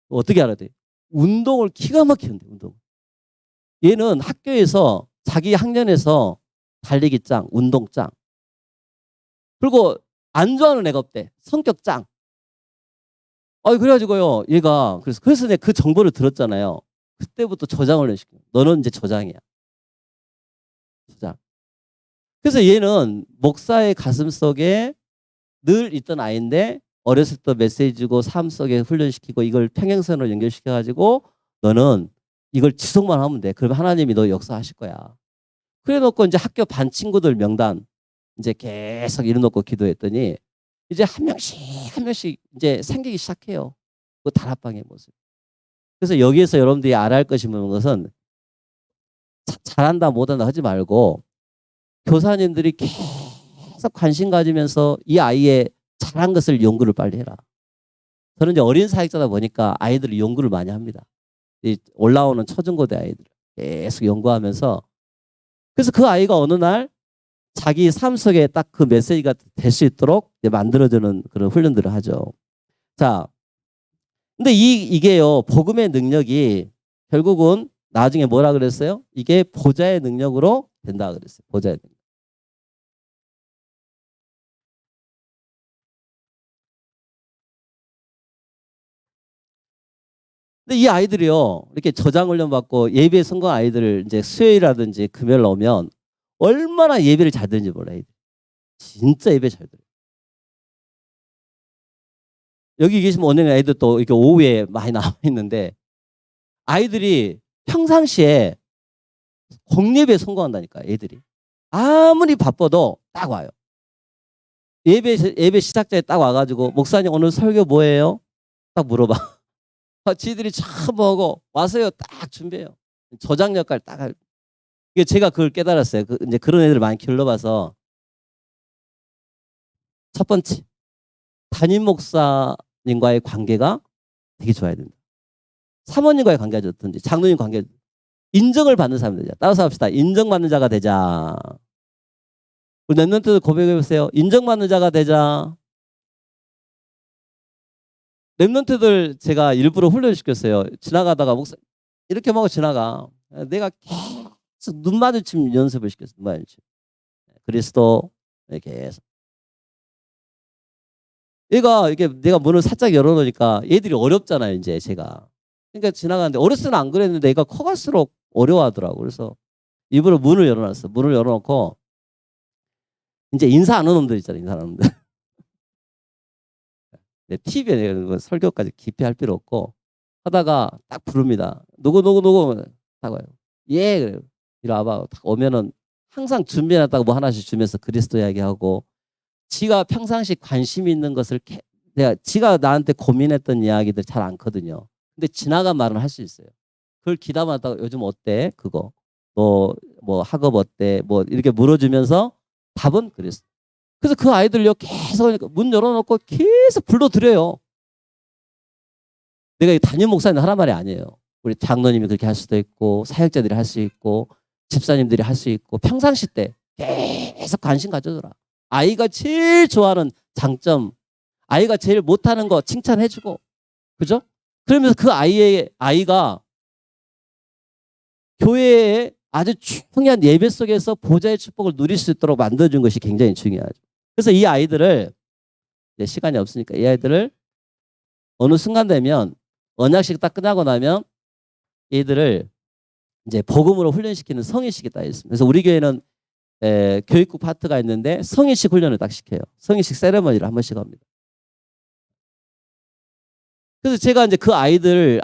어떻게 알았더니 운동을 기가 막히는데 운동. 얘는 학교에서 자기 학년에서 달리기 짱, 운동 짱. 그리고 안 좋아하는 애가 없대. 성격 짱. 그래가지고요, 얘가, 그래서 내가 그 정보를 들었잖아요. 그때부터 저장을 시켜. 너는 이제 저장이야. 저장. 그래서 얘는 목사의 가슴 속에 늘 있던 아이인데, 어렸을 때 메시지 주고 삶 속에 훈련시키고 이걸 평행선으로 연결시켜가지고 너는 이걸 지속만 하면 돼. 그러면 하나님이 너 역사하실 거야. 그래 놓고 이제 학교 반 친구들 명단 이제 계속 이뤄놓고 기도했더니 이제 한 명씩 이제 생기기 시작해요. 그 다락방의 모습. 그래서 여기에서 여러분들이 알아야 할 것이 뭐는 것은 잘한다 못한다 하지 말고 교사님들이 계속 관심 가지면서 이 아이의 잘한 것을 연구를 빨리 해라. 저는 이제 어린 사역자다 보니까 아이들이 연구를 많이 합니다. 이 올라오는 초중고대 아이들 계속 연구하면서 그래서 그 아이가 어느 날 자기 삶 속에 딱 그 메시지가 될 수 있도록 만들어주는 그런 훈련들을 하죠. 자, 근데 이게요, 복음의 능력이 결국은 나중에 뭐라 그랬어요? 이게 보좌의 능력으로 된다 그랬어요. 보좌의 능력. 근데 이 아이들이요, 이렇게 저장 훈련 받고 예배 성공 아이들을 이제 수요일이라든지 금요일 오면 얼마나 예배를 잘 듣는지 몰라요. 진짜 예배 잘 들어요. 여기 계시면 어느 아이들 또 이렇게 오후에 많이 나와 있는데 아이들이 평상시에 공예배에 성공한다니까, 애들이. 아무리 바빠도 딱 와요. 예배 시작자에 딱 와가지고 목사님 오늘 설교 뭐예요? 딱 물어봐. 지들이 참 뭐고 와서요 딱 준비해요. 조장 역할 딱 이게 제가 그걸 깨달았어요. 이제 그런 애들 많이 길러봐서 첫 번째 담임 목사님과의 관계가 되게 좋아야 된다. 사모님과의 관계가 좋든지 장로님 관계 인정을 받는 사람이 되자. 따라서 합시다. 인정받는 자가 되자. 우리 랩런트들 고백해 보세요. 인정받는 자가 되자. 랩런트들 제가 일부러 훈련시켰어요. 지나가다가 목사 이렇게 하고 지나가. 내가 계속 눈 마주침 연습을 시켰어요. 눈 마주침. 그리스도 계속. 얘가 이게 내가 문을 살짝 열어놓으니까 얘들이 어렵잖아요. 이제 제가. 그러니까 지나가는데 어렸을 때는 안 그랬는데 얘가 커갈수록 어려워하더라고. 그래서 일부러 문을 열어놨어. 문을 열어놓고 이제 인사 안 하는 놈들 있잖아. 인사 안 하는 놈들. 내 TV에 내가 설교까지 깊이 할 필요 없고 하다가 딱 부릅니다. 누구 딱 와요. 예 그래요. 이리 와봐. 딱 오면은 항상 준비해놨다가 뭐 하나씩 주면서 그리스도 이야기하고 지가 평상시 관심 있는 것을 내가 지가 나한테 고민했던 이야기들 잘 않거든요. 근데 지나간 말은 할 수 있어요. 그걸 기다렸다가 요즘 어때? 그거 뭐 학업 어때? 뭐 이렇게 물어주면서 답은 그리스도. 그래서 그 아이들요 계속 문 열어놓고 계속 불러드려요. 내가 담임 목사님 하란 말이 아니에요. 우리 장로님이 그렇게 할 수도 있고 사역자들이 할 수 있고 집사님들이 할 수 있고 평상시 때 계속 관심 가져줘라. 아이가 제일 좋아하는 장점, 아이가 제일 못하는 거 칭찬해주고, 그죠? 그러면서 그 아이가 교회에 아주 중요한 예배 속에서 보좌의 축복을 누릴 수 있도록 만들어준 것이 굉장히 중요하죠. 그래서 이 아이들을 이제 시간이 없으니까 이 아이들을 어느 순간 되면 언약식 딱 끝나고 나면 얘들을 이제 복음으로 훈련시키는 성인식이 딱 있습니다. 그래서 우리 교회는 교육국 파트가 있는데 성인식 훈련을 딱 시켜요. 성인식 세레머니를 한 번씩 합니다. 그래서 제가 이제 그 아이들을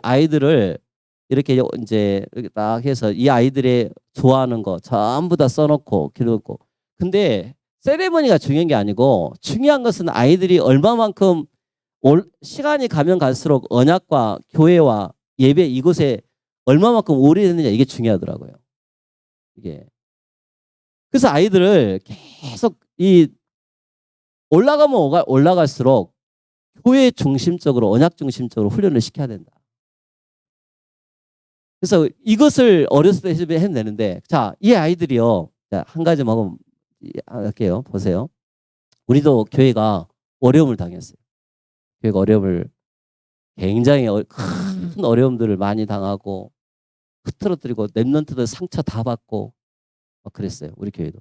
이렇게 이제 이렇게 딱 해서 이 아이들의 좋아하는 거 전부 다 써놓고 기록고. 근데 세레머니가 중요한 게 아니고 중요한 것은 아이들이 얼마만큼 시간이 가면 갈수록 언약과 교회와 예배 이곳에 얼마만큼 오래 됐느냐 이게 중요하더라고요. 이게. 그래서 아이들을 계속 올라가면 올라갈수록 교회 중심적으로 언약 중심적으로 훈련을 시켜야 된다. 그래서 이것을 어렸을 때 해면 되는데 자, 이 아이들이요. 자, 한 가지만 할게요. 보세요. 우리도 교회가 어려움을 당했어요. 교회가 어려움을 굉장히 큰 어려움들을 많이 당하고 흐트러뜨리고 랩런트들 상처 다 받고 그랬어요. 우리 교회도.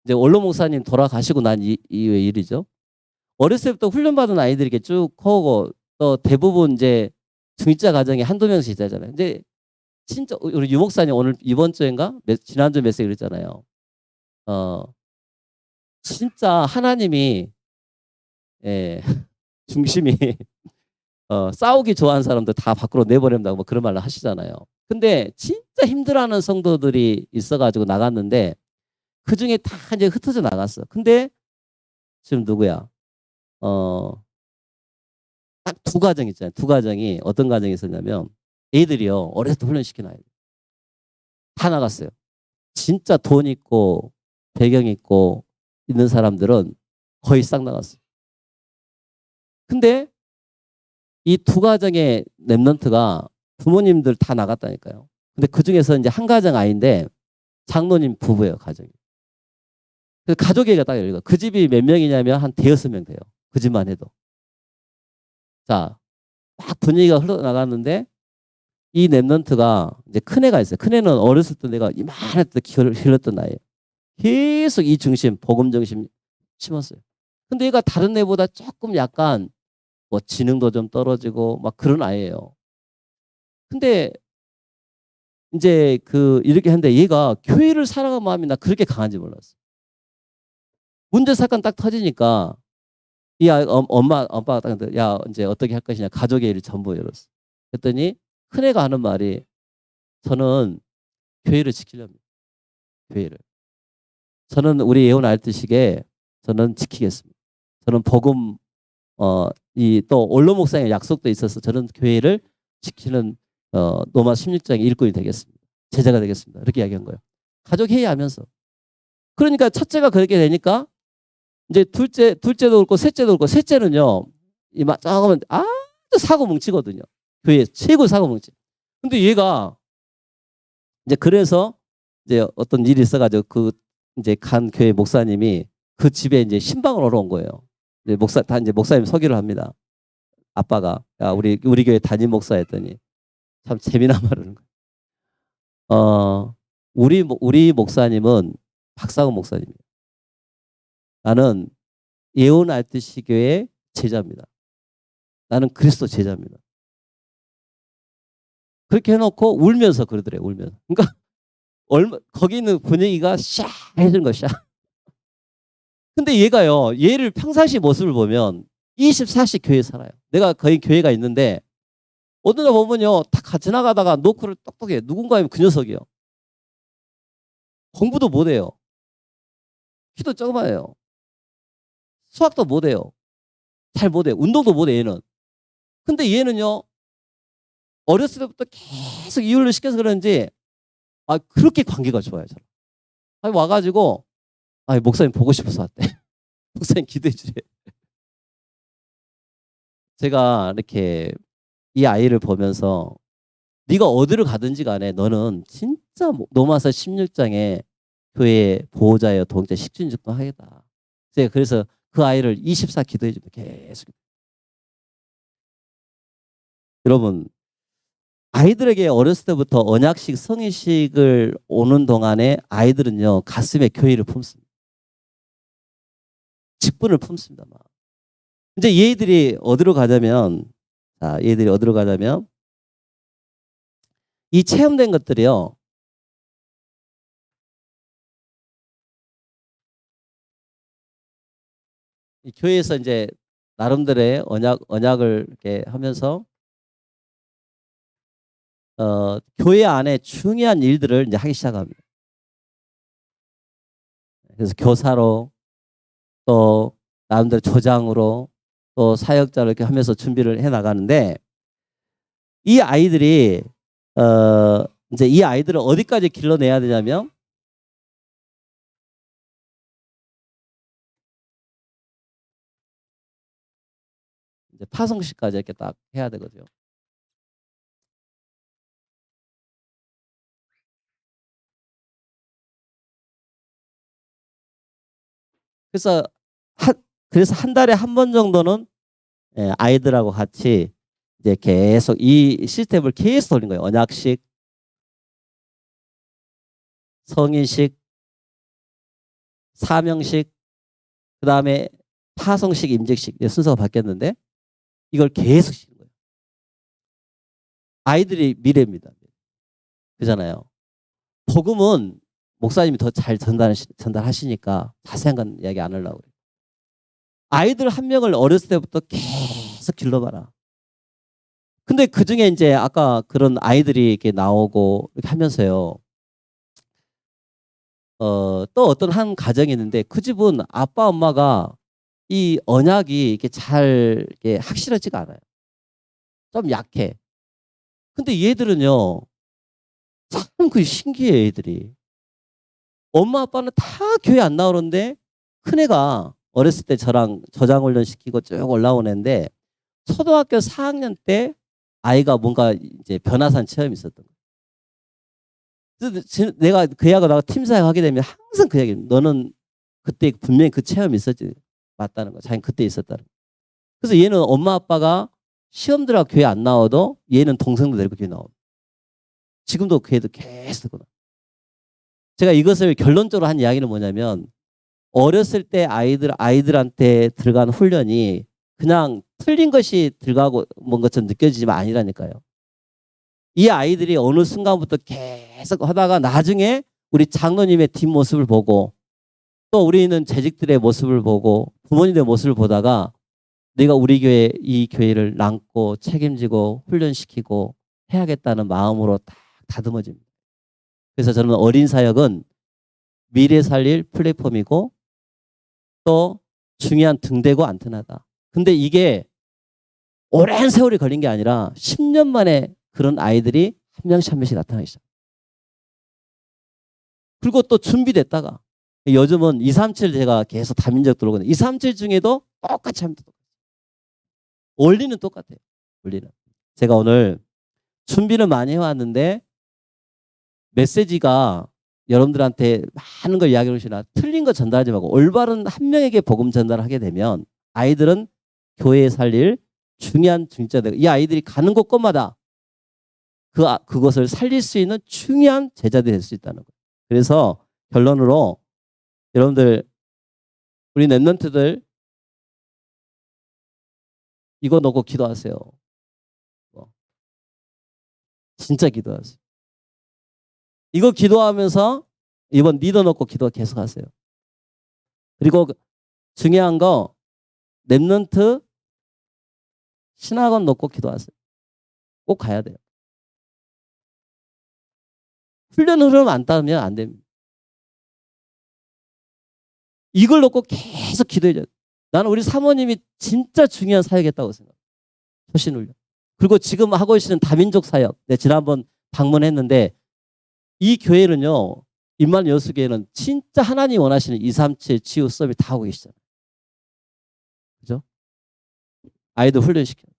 이제 원로 목사님 돌아가시고 난 이후의 일이죠. 어렸을 때부터 훈련받은 아이들이 이렇게 쭉 커오고 또 대부분 이제 중위자 가정에 한두 명씩 있잖아요. 이제 진짜 우리 유 목사님 오늘 이번 주인가 지난주 메시지 그랬잖아요. 진짜 하나님이 중심이 싸우기 좋아하는 사람들 다 밖으로 내버린다고 뭐 그런 말을 하시잖아요. 근데 진짜 힘들어하는 성도들이 있어가지고 나갔는데 그 중에 다 이제 흩어져 나갔어. 근데 지금 누구야? 딱 두 가정 있잖아요. 두 가정이 어떤 가정이 있었냐면 애들이요 어렸을 때 훈련시킨 아이들 다 나갔어요. 진짜 돈 있고 배경 있고 있는 사람들은 거의 싹 나갔어요. 근데 이 두 가정의 랩런트가 부모님들 다 나갔다니까요. 근데 그 중에서 이제 한 가정 아이인데 장로님 부부예요, 가정이. 그 가족 얘기가 딱 열리고 그 집이 몇 명이냐면 한 대여섯 명 돼요. 그 집만 해도. 자, 막 분위기가 흘러나갔는데 이 랩런트가 이제 큰애가 있어요. 큰애는 어렸을 때 내가 이만할 때 길렀던 나이에요. 계속 이 중심, 복음 중심 심었어요. 근데 얘가 다른 애보다 조금 약간 뭐 지능도 좀 떨어지고 막 그런 아이예요. 근데 이제 이렇게 했는데 얘가 교회를 사랑하는 마음이 나 그렇게 강한지 몰랐어. 문제 사건 딱 터지니까 이 아이 엄마가 딱 야 이제 어떻게 할 것이냐 가족의 일을 전부 열었어. 그랬더니 큰애가 하는 말이 저는 교회를 지키렵니다. 교회를. 저는 우리 예언 알듯이게 저는 지키겠습니다. 저는 복음 또 원로 목사의 약속도 있어서 저는 교회를 지키는 로마 16장의 일꾼이 되겠습니다. 제자가 되겠습니다. 이렇게 이야기한 거예요. 가족 회의하면서. 그러니까 첫째가 그렇게 되니까 이제 둘째도 그렇고 셋째도 그렇고 셋째는요. 이막 조금은 아주 사고 뭉치거든요. 교회 최고 사고 뭉치. 근데 얘가 이제 그래서 이제 어떤 일이 있어가지고 그 이제 간 교회 목사님이 그 집에 이제 신방을 오러 온 거예요. 이제 이제 목사님 서기를 합니다. 아빠가 야 우리 교회 담임 목사였더니 참 재미난 말을 하는 거예요. 우리 목사님은 박상훈 목사님이에요. 나는 예언 알듯이 교회 제자입니다. 나는 그리스도 제자입니다. 그렇게 해놓고 울면서 그러더래요. 울면서. 그러니까 거기 있는 분위기가 샤해지는 거야. 샤. 근데 얘를 평상시 모습을 보면 24시 교회에 살아요. 내가 거의 교회가 있는데 어느 날 보면요. 다 지나가다가 노크를 똑똑해. 누군가면 그 녀석이요. 공부도 못해요. 키도 조그마해요. 수학도 못해요. 잘 못해요. 운동도 못해 얘는. 근데 얘는요. 어렸을 때부터 계속 이유를 시켜서 그런지 그렇게 관계가 좋아요. 저는. 와가지고 목사님 보고 싶어서 왔대. 목사님 기도해 주래. 제가 이렇게 이 아이를 보면서 네가 어디를 가든지 간에 너는 진짜 로마서 16장에 교회의 보호자여 동자 식진죽도 하겠다. 제가 그래서 그 아이를 24 기도해 줍니다. 계속. 여러분 아이들에게 어렸을 때부터 언약식 성인식을 오는 동안에 아이들은요 가슴에 교회를 품습니다. 직분을 품습니다. 막. 이제 얘들이 어디로 가자면 이 체험된 것들이요. 이 교회에서 이제 나름대로의 언약을 이렇게 하면서 교회 안에 중요한 일들을 이제 하기 시작합니다. 그래서 교사로 또 나름대로 조장으로 또 사역자로 이렇게 하면서 준비를 해 나가는데 이 아이들이 이제 이 아이들을 어디까지 길러내야 되냐면 이제 파송식까지 이렇게 딱 해야 되거든요. 그래서 한 달에 한 번 정도는 아이들하고 같이 이제 계속 이 시스템을 계속 돌린 거예요. 언약식, 성인식, 사명식, 그 다음에 파송식, 임직식 순서가 바뀌었는데 이걸 계속 시키는 거예요. 아이들이 미래입니다. 그잖아요. 복음은 목사님이 더 잘 전달하시니까 자세한 건 이야기 안 하려고 그래요. 아이들 한 명을 어렸을 때부터 계속 길러봐라. 근데 그 중에 이제 아까 그런 아이들이 이렇게 나오고 이렇게 하면서요. 또 어떤 한 가정이 있는데 그 집은 아빠 엄마가 이 언약이 이렇게 잘 이렇게 확실하지가 않아요. 좀 약해. 근데 얘들은요. 참 그 신기해 얘들이. 엄마 아빠는 다 교회 안 나오는데 큰애가 어렸을 때 저랑 저장훈련 시키고 쭉 올라온 애인데 초등학교 4학년 때 아이가 뭔가 이제 변화산 체험이 있었던 거예요. 내가 그 애하고 나가 팀사역 하게 되면 항상 그 얘기 너는 그때 분명히 그 체험이 있었지. 맞다는 거. 자기는 그때 있었다는 거. 그래서 얘는 엄마 아빠가 시험 들어가 교회 안 나와도 얘는 동생도 데리고 교회 나옵니다. 지금도 그 애도 계속 듣거든. 제가 이것을 결론적으로 한 이야기는 뭐냐면 어렸을 때 아이들한테 들어간 훈련이 그냥 틀린 것이 들어가고 뭔 것처럼 느껴지지만 아니라니까요. 이 아이들이 어느 순간부터 계속 하다가 나중에 우리 장로님의 뒷모습을 보고 또 우리는 재직들의 모습을 보고 부모님의 모습을 보다가 내가 우리 교회 이 교회를 남고 책임지고 훈련시키고 해야겠다는 마음으로 딱 다듬어집니다. 그래서 저는 어린 사역은 미래 살릴 플랫폼이고 또 중요한 등대고 안테나다. 근데 이게 오랜 세월이 걸린 게 아니라 10년 만에 그런 아이들이 한 명씩 한 명씩 나타나기 시작. 그리고 또 준비됐다가 요즘은 237 제가 계속 다민족 들어오거든요. 237 중에도 똑같이 하면 똑같아요. 원리는 똑같아요. 원리는. 제가 오늘 준비를 많이 해왔는데 메시지가 여러분들한테 많은 걸 이야기해 주시나 틀린 거 전달하지 말고 올바른 한 명에게 복음 전달을 하게 되면 아이들은 교회에 살릴 중요한 중자들, 이 아이들이 가는 곳곳마다 그것을 살릴 수 있는 중요한 제자들이 될 수 있다는 거예요. 그래서 결론으로 여러분들 우리 랩런트들 이거 놓고 기도하세요. 진짜 기도하세요. 이거 기도하면서 이번 리더 놓고 기도 계속하세요. 그리고 중요한 거 랩런트 신학원 놓고 기도하세요. 꼭 가야 돼요. 훈련 흐름 안 따르면 안 됩니다. 이걸 놓고 계속 기도해줘야 돼요. 나는 우리 사모님이 진짜 중요한 사역했다고 생각해요. 초신훈련. 그리고 지금 하고 계시는 다민족 사역. 네, 지난번 방문했는데 이 교회는요. 임만 여수교회는 진짜 하나님 원하시는 237 치유 서비스 다 하고 계시잖아요. 그죠? 아이들 훈련시켜요.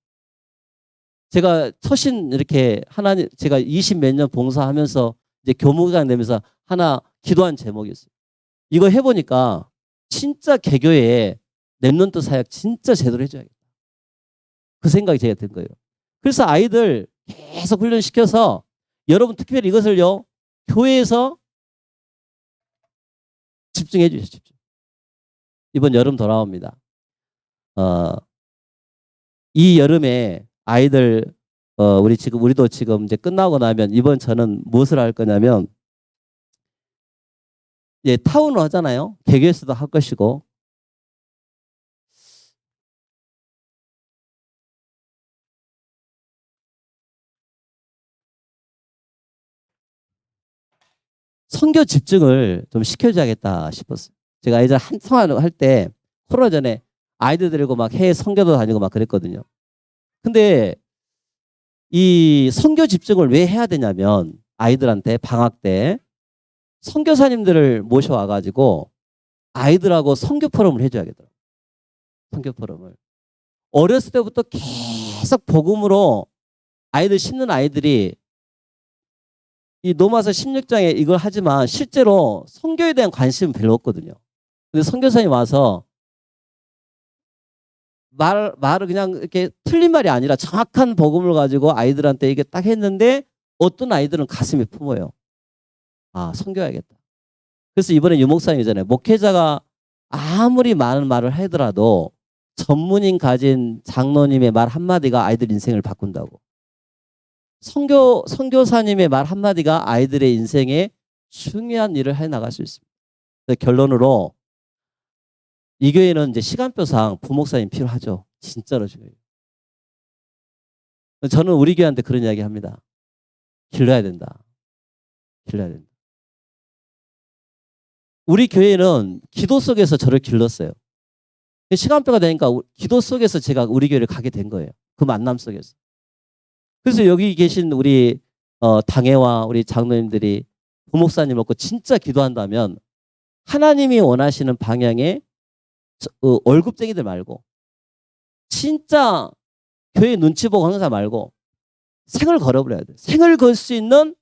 제가 처신 이렇게 하나님 제가 20 몇 년 봉사하면서 이제 교무장 되면서 하나 기도한 제목이었어요. 이거 해보니까 진짜 개교회에 랩런트 사역 진짜 제대로 해줘야겠다. 그 생각이 제가 든 거예요. 그래서 아이들 계속 훈련시켜서 여러분 특별히 이것을요. 교회에서 집중해 주십시오. 이번 여름 돌아옵니다. 이 여름에 아이들 우리도 지금 이제 끝나고 나면 이번 저는 무엇을 할 거냐면 예, 타운을 하잖아요. 개교에서도 할 것이고 선교 집중을 좀 시켜줘야겠다 싶었어요. 제가 아이들 한동안 할 때 코로나 전에 아이들 데리고 막 해외 선교도 다니고 막 그랬거든요. 근데 이 선교 집중을 왜 해야 되냐면 아이들한테 방학 때 선교사님들을 모셔와가지고 아이들하고 선교 포럼을 해줘야겠더라고요. 선교 포럼을. 어렸을 때부터 계속 복음으로 아이들 심는 아이들이 이 로마서 16장에 이걸 하지만 실제로 선교에 대한 관심은 별로 없거든요. 근데 선교사님 와서 말을 그냥 이렇게 틀린 말이 아니라 정확한 복음을 가지고 아이들한테 이게 딱 했는데 어떤 아이들은 가슴이 품어요. 아, 선교해야겠다. 그래서 이번에 유목사님이잖아요. 목회자가 아무리 많은 말을 하더라도 전문인 가진 장로님의 말 한마디가 아이들 인생을 바꾼다고. 선교사님의 말 한마디가 아이들의 인생에 중요한 일을 해 나갈 수 있습니다. 결론으로 이 교회는 이제 시간표상 부목사님 필요하죠. 진짜로 중요해요. 저는 우리 교회한테 그런 이야기 합니다. 길러야 된다. 길러야 된다. 우리 교회는 기도 속에서 저를 길렀어요. 시간표가 되니까 기도 속에서 제가 우리 교회를 가게 된 거예요. 그 만남 속에서. 그래서 여기 계신 우리 당회와 우리 장로님들이 부목사님 놓고 진짜 기도한다면 하나님이 원하시는 방향에 월급쟁이들 말고 진짜 교회 눈치 보고 하는 사람 말고 생을 걸어버려야 돼요. 생을 걸 수 있는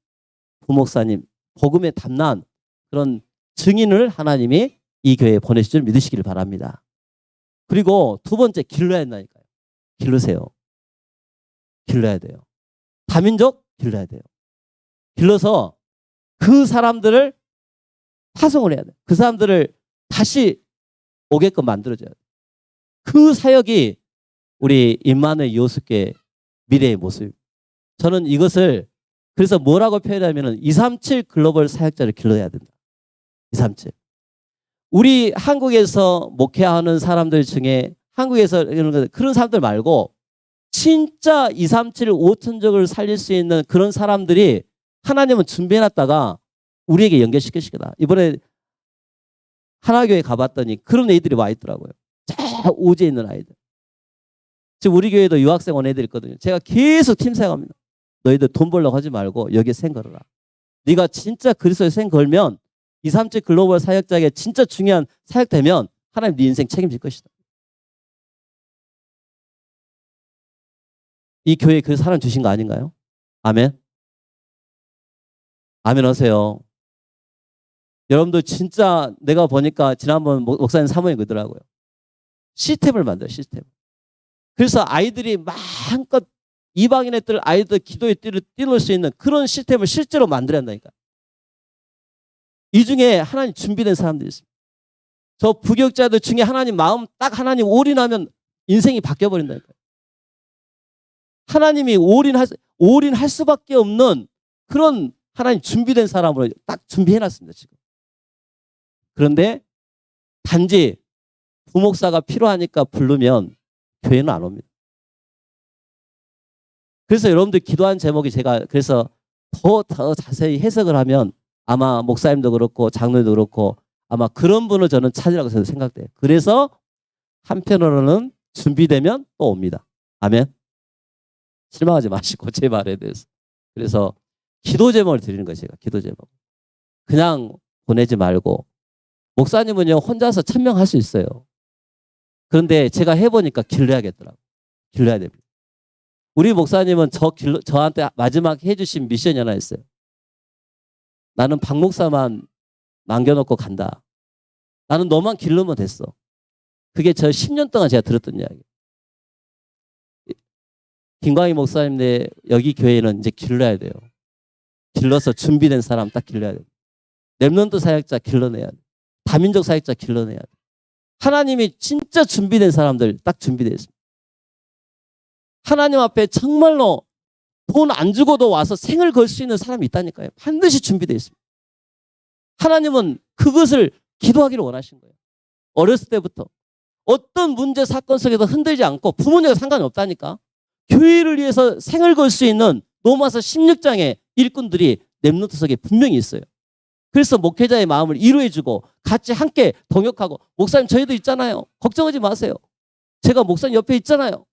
부목사님, 복음에 탐난 그런 증인을 하나님이 이 교회에 보내실 줄 믿으시기를 바랍니다. 그리고 두 번째 길러야 한다니까요. 길르세요. 길러야 돼요. 다민족 길러야 돼요. 길러서 그 사람들을 파송을 해야 돼요. 그 사람들을 다시 오게끔 만들어줘야 돼요. 그 사역이 우리 임마누엘 여수교회 미래의 모습입니다. 저는 이것을 그래서 뭐라고 표현하면 237 글로벌 사역자를 길러야 된다. 237. 우리 한국에서 목회하는 사람들 중에 한국에서 그런 사람들 말고 진짜 237 5천족을 살릴 수 있는 그런 사람들이 하나님은 준비해놨다가 우리에게 연결시키시겠다. 이번에 하나교회 가봤더니 그런 애들이 와 있더라고요. 저 오지에 있는 아이들. 지금 우리 교회도 유학생 온 애들 있거든요. 제가 계속 팀 사역합니다. 너희들 돈 벌려고 하지 말고 여기에 생 걸어라. 네가 진짜 그리스도에 생 걸면 237 글로벌 사역자에게 진짜 중요한 사역 되면 하나님 네 인생 책임질 것이다. 이 교회에 그 사람 주신 거 아닌가요? 아멘. 아멘 하세요. 여러분들 진짜 내가 보니까 지난번 목사님 사모님 그러더라고요. 시스템을 만들어요. 시스템. 그래서 아이들이 마음껏 이방인의 뜰 아이들 기도의 띠를 띄울 수 있는 그런 시스템을 실제로 만들어야 한다니까. 이 중에 하나님 준비된 사람들이 있습니다. 저 부교육자들 중에 하나님 마음 딱 하나님 올인하면 인생이 바뀌어버린다니까요. 하나님이 올인할 수밖에 없는 그런 하나님 준비된 사람으로 딱 준비해놨습니다. 지금. 그런데 단지 부목사가 필요하니까 부르면 교회는 안 옵니다. 그래서 여러분들 기도한 제목이 제가 그래서 더 자세히 해석을 하면 아마 목사님도 그렇고 장로님도 그렇고 아마 그런 분을 저는 찾으라고 생각돼요. 그래서 한편으로는 준비되면 또 옵니다. 아멘. 실망하지 마시고 제 말에 대해서. 그래서 기도 제목을 드리는 거예요. 제가 기도 제목. 그냥 보내지 말고 목사님은요 혼자서 천명할 수 있어요. 그런데 제가 해보니까 길러야겠더라고요. 길러야 됩니다. 우리 목사님은 저한테 마지막 해주신 미션이 하나 있어요. 나는 박 목사만 남겨놓고 간다. 나는 너만 길르면 됐어. 그게 저 10년 동안 제가 들었던 이야기. 김광희 목사님네 여기 교회는 이제 길러야 돼요. 길러서 준비된 사람 딱 길러야 돼요. 렘넌트 사역자 길러내야 돼요. 다민족 사역자 길러내야 돼요. 하나님이 진짜 준비된 사람들 딱 준비되어 있습니다. 하나님 앞에 정말로 돈 안 주고도 와서 생을 걸 수 있는 사람이 있다니까요. 반드시 준비되어 있습니다. 하나님은 그것을 기도하기를 원하신 거예요. 어렸을 때부터. 어떤 문제 사건 속에서 흔들지 않고 부모님과 상관이 없다니까. 교회를 위해서 생을 걸 수 있는 로마서 16장의 일꾼들이 렘넌트 속에 분명히 있어요. 그래서 목회자의 마음을 이루어주고 같이 함께 동역하고 목사님 저희도 있잖아요. 걱정하지 마세요. 제가 목사님 옆에 있잖아요.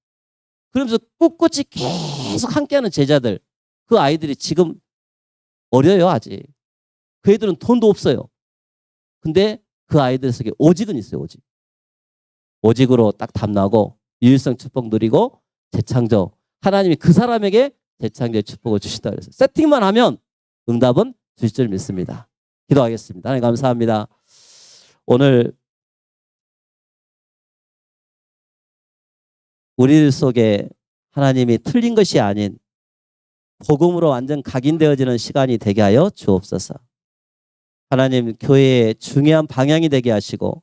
그러면서 꿋꿋이 계속 함께하는 제자들. 그 아이들이 지금 어려요 아직. 그 애들은 돈도 없어요. 근데 그 아이들 속에 오직은 있어요. 오직. 오직으로 딱 담나고 유일성 축복 누리고 재창조. 하나님이 그 사람에게 재창조의 축복을 주신다 그랬어요. 세팅만 하면 응답은 주실 줄 믿습니다. 기도하겠습니다. 하나님 감사합니다. 오늘 우리들 속에 하나님이 틀린 것이 아닌 복음으로 완전 각인되어지는 시간이 되게 하여 주옵소서. 하나님 교회의 중요한 방향이 되게 하시고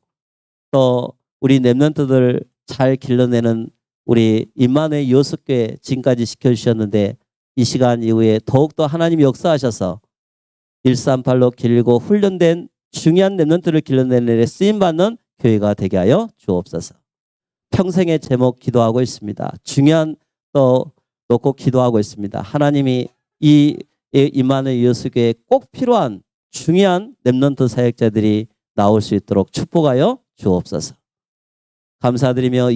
또 우리 렘넌트들 잘 길러내는 우리 임마누엘 요셉교회 지금까지 지켜주셨는데 이 시간 이후에 더욱더 하나님이 역사하셔서 138로 길고 훈련된 중요한 렘넌트를 길러내는 일에 쓰임받는 교회가 되게 하여 주옵소서. 평생의 제목 기도하고 있습니다. 중요한 또 놓고 기도하고 있습니다. 하나님이 이 임마누엘 요셉교회에 꼭 필요한 중요한 렘넌트 사역자들이 나올 수 있도록 축복하여 주옵소서. 감사드리며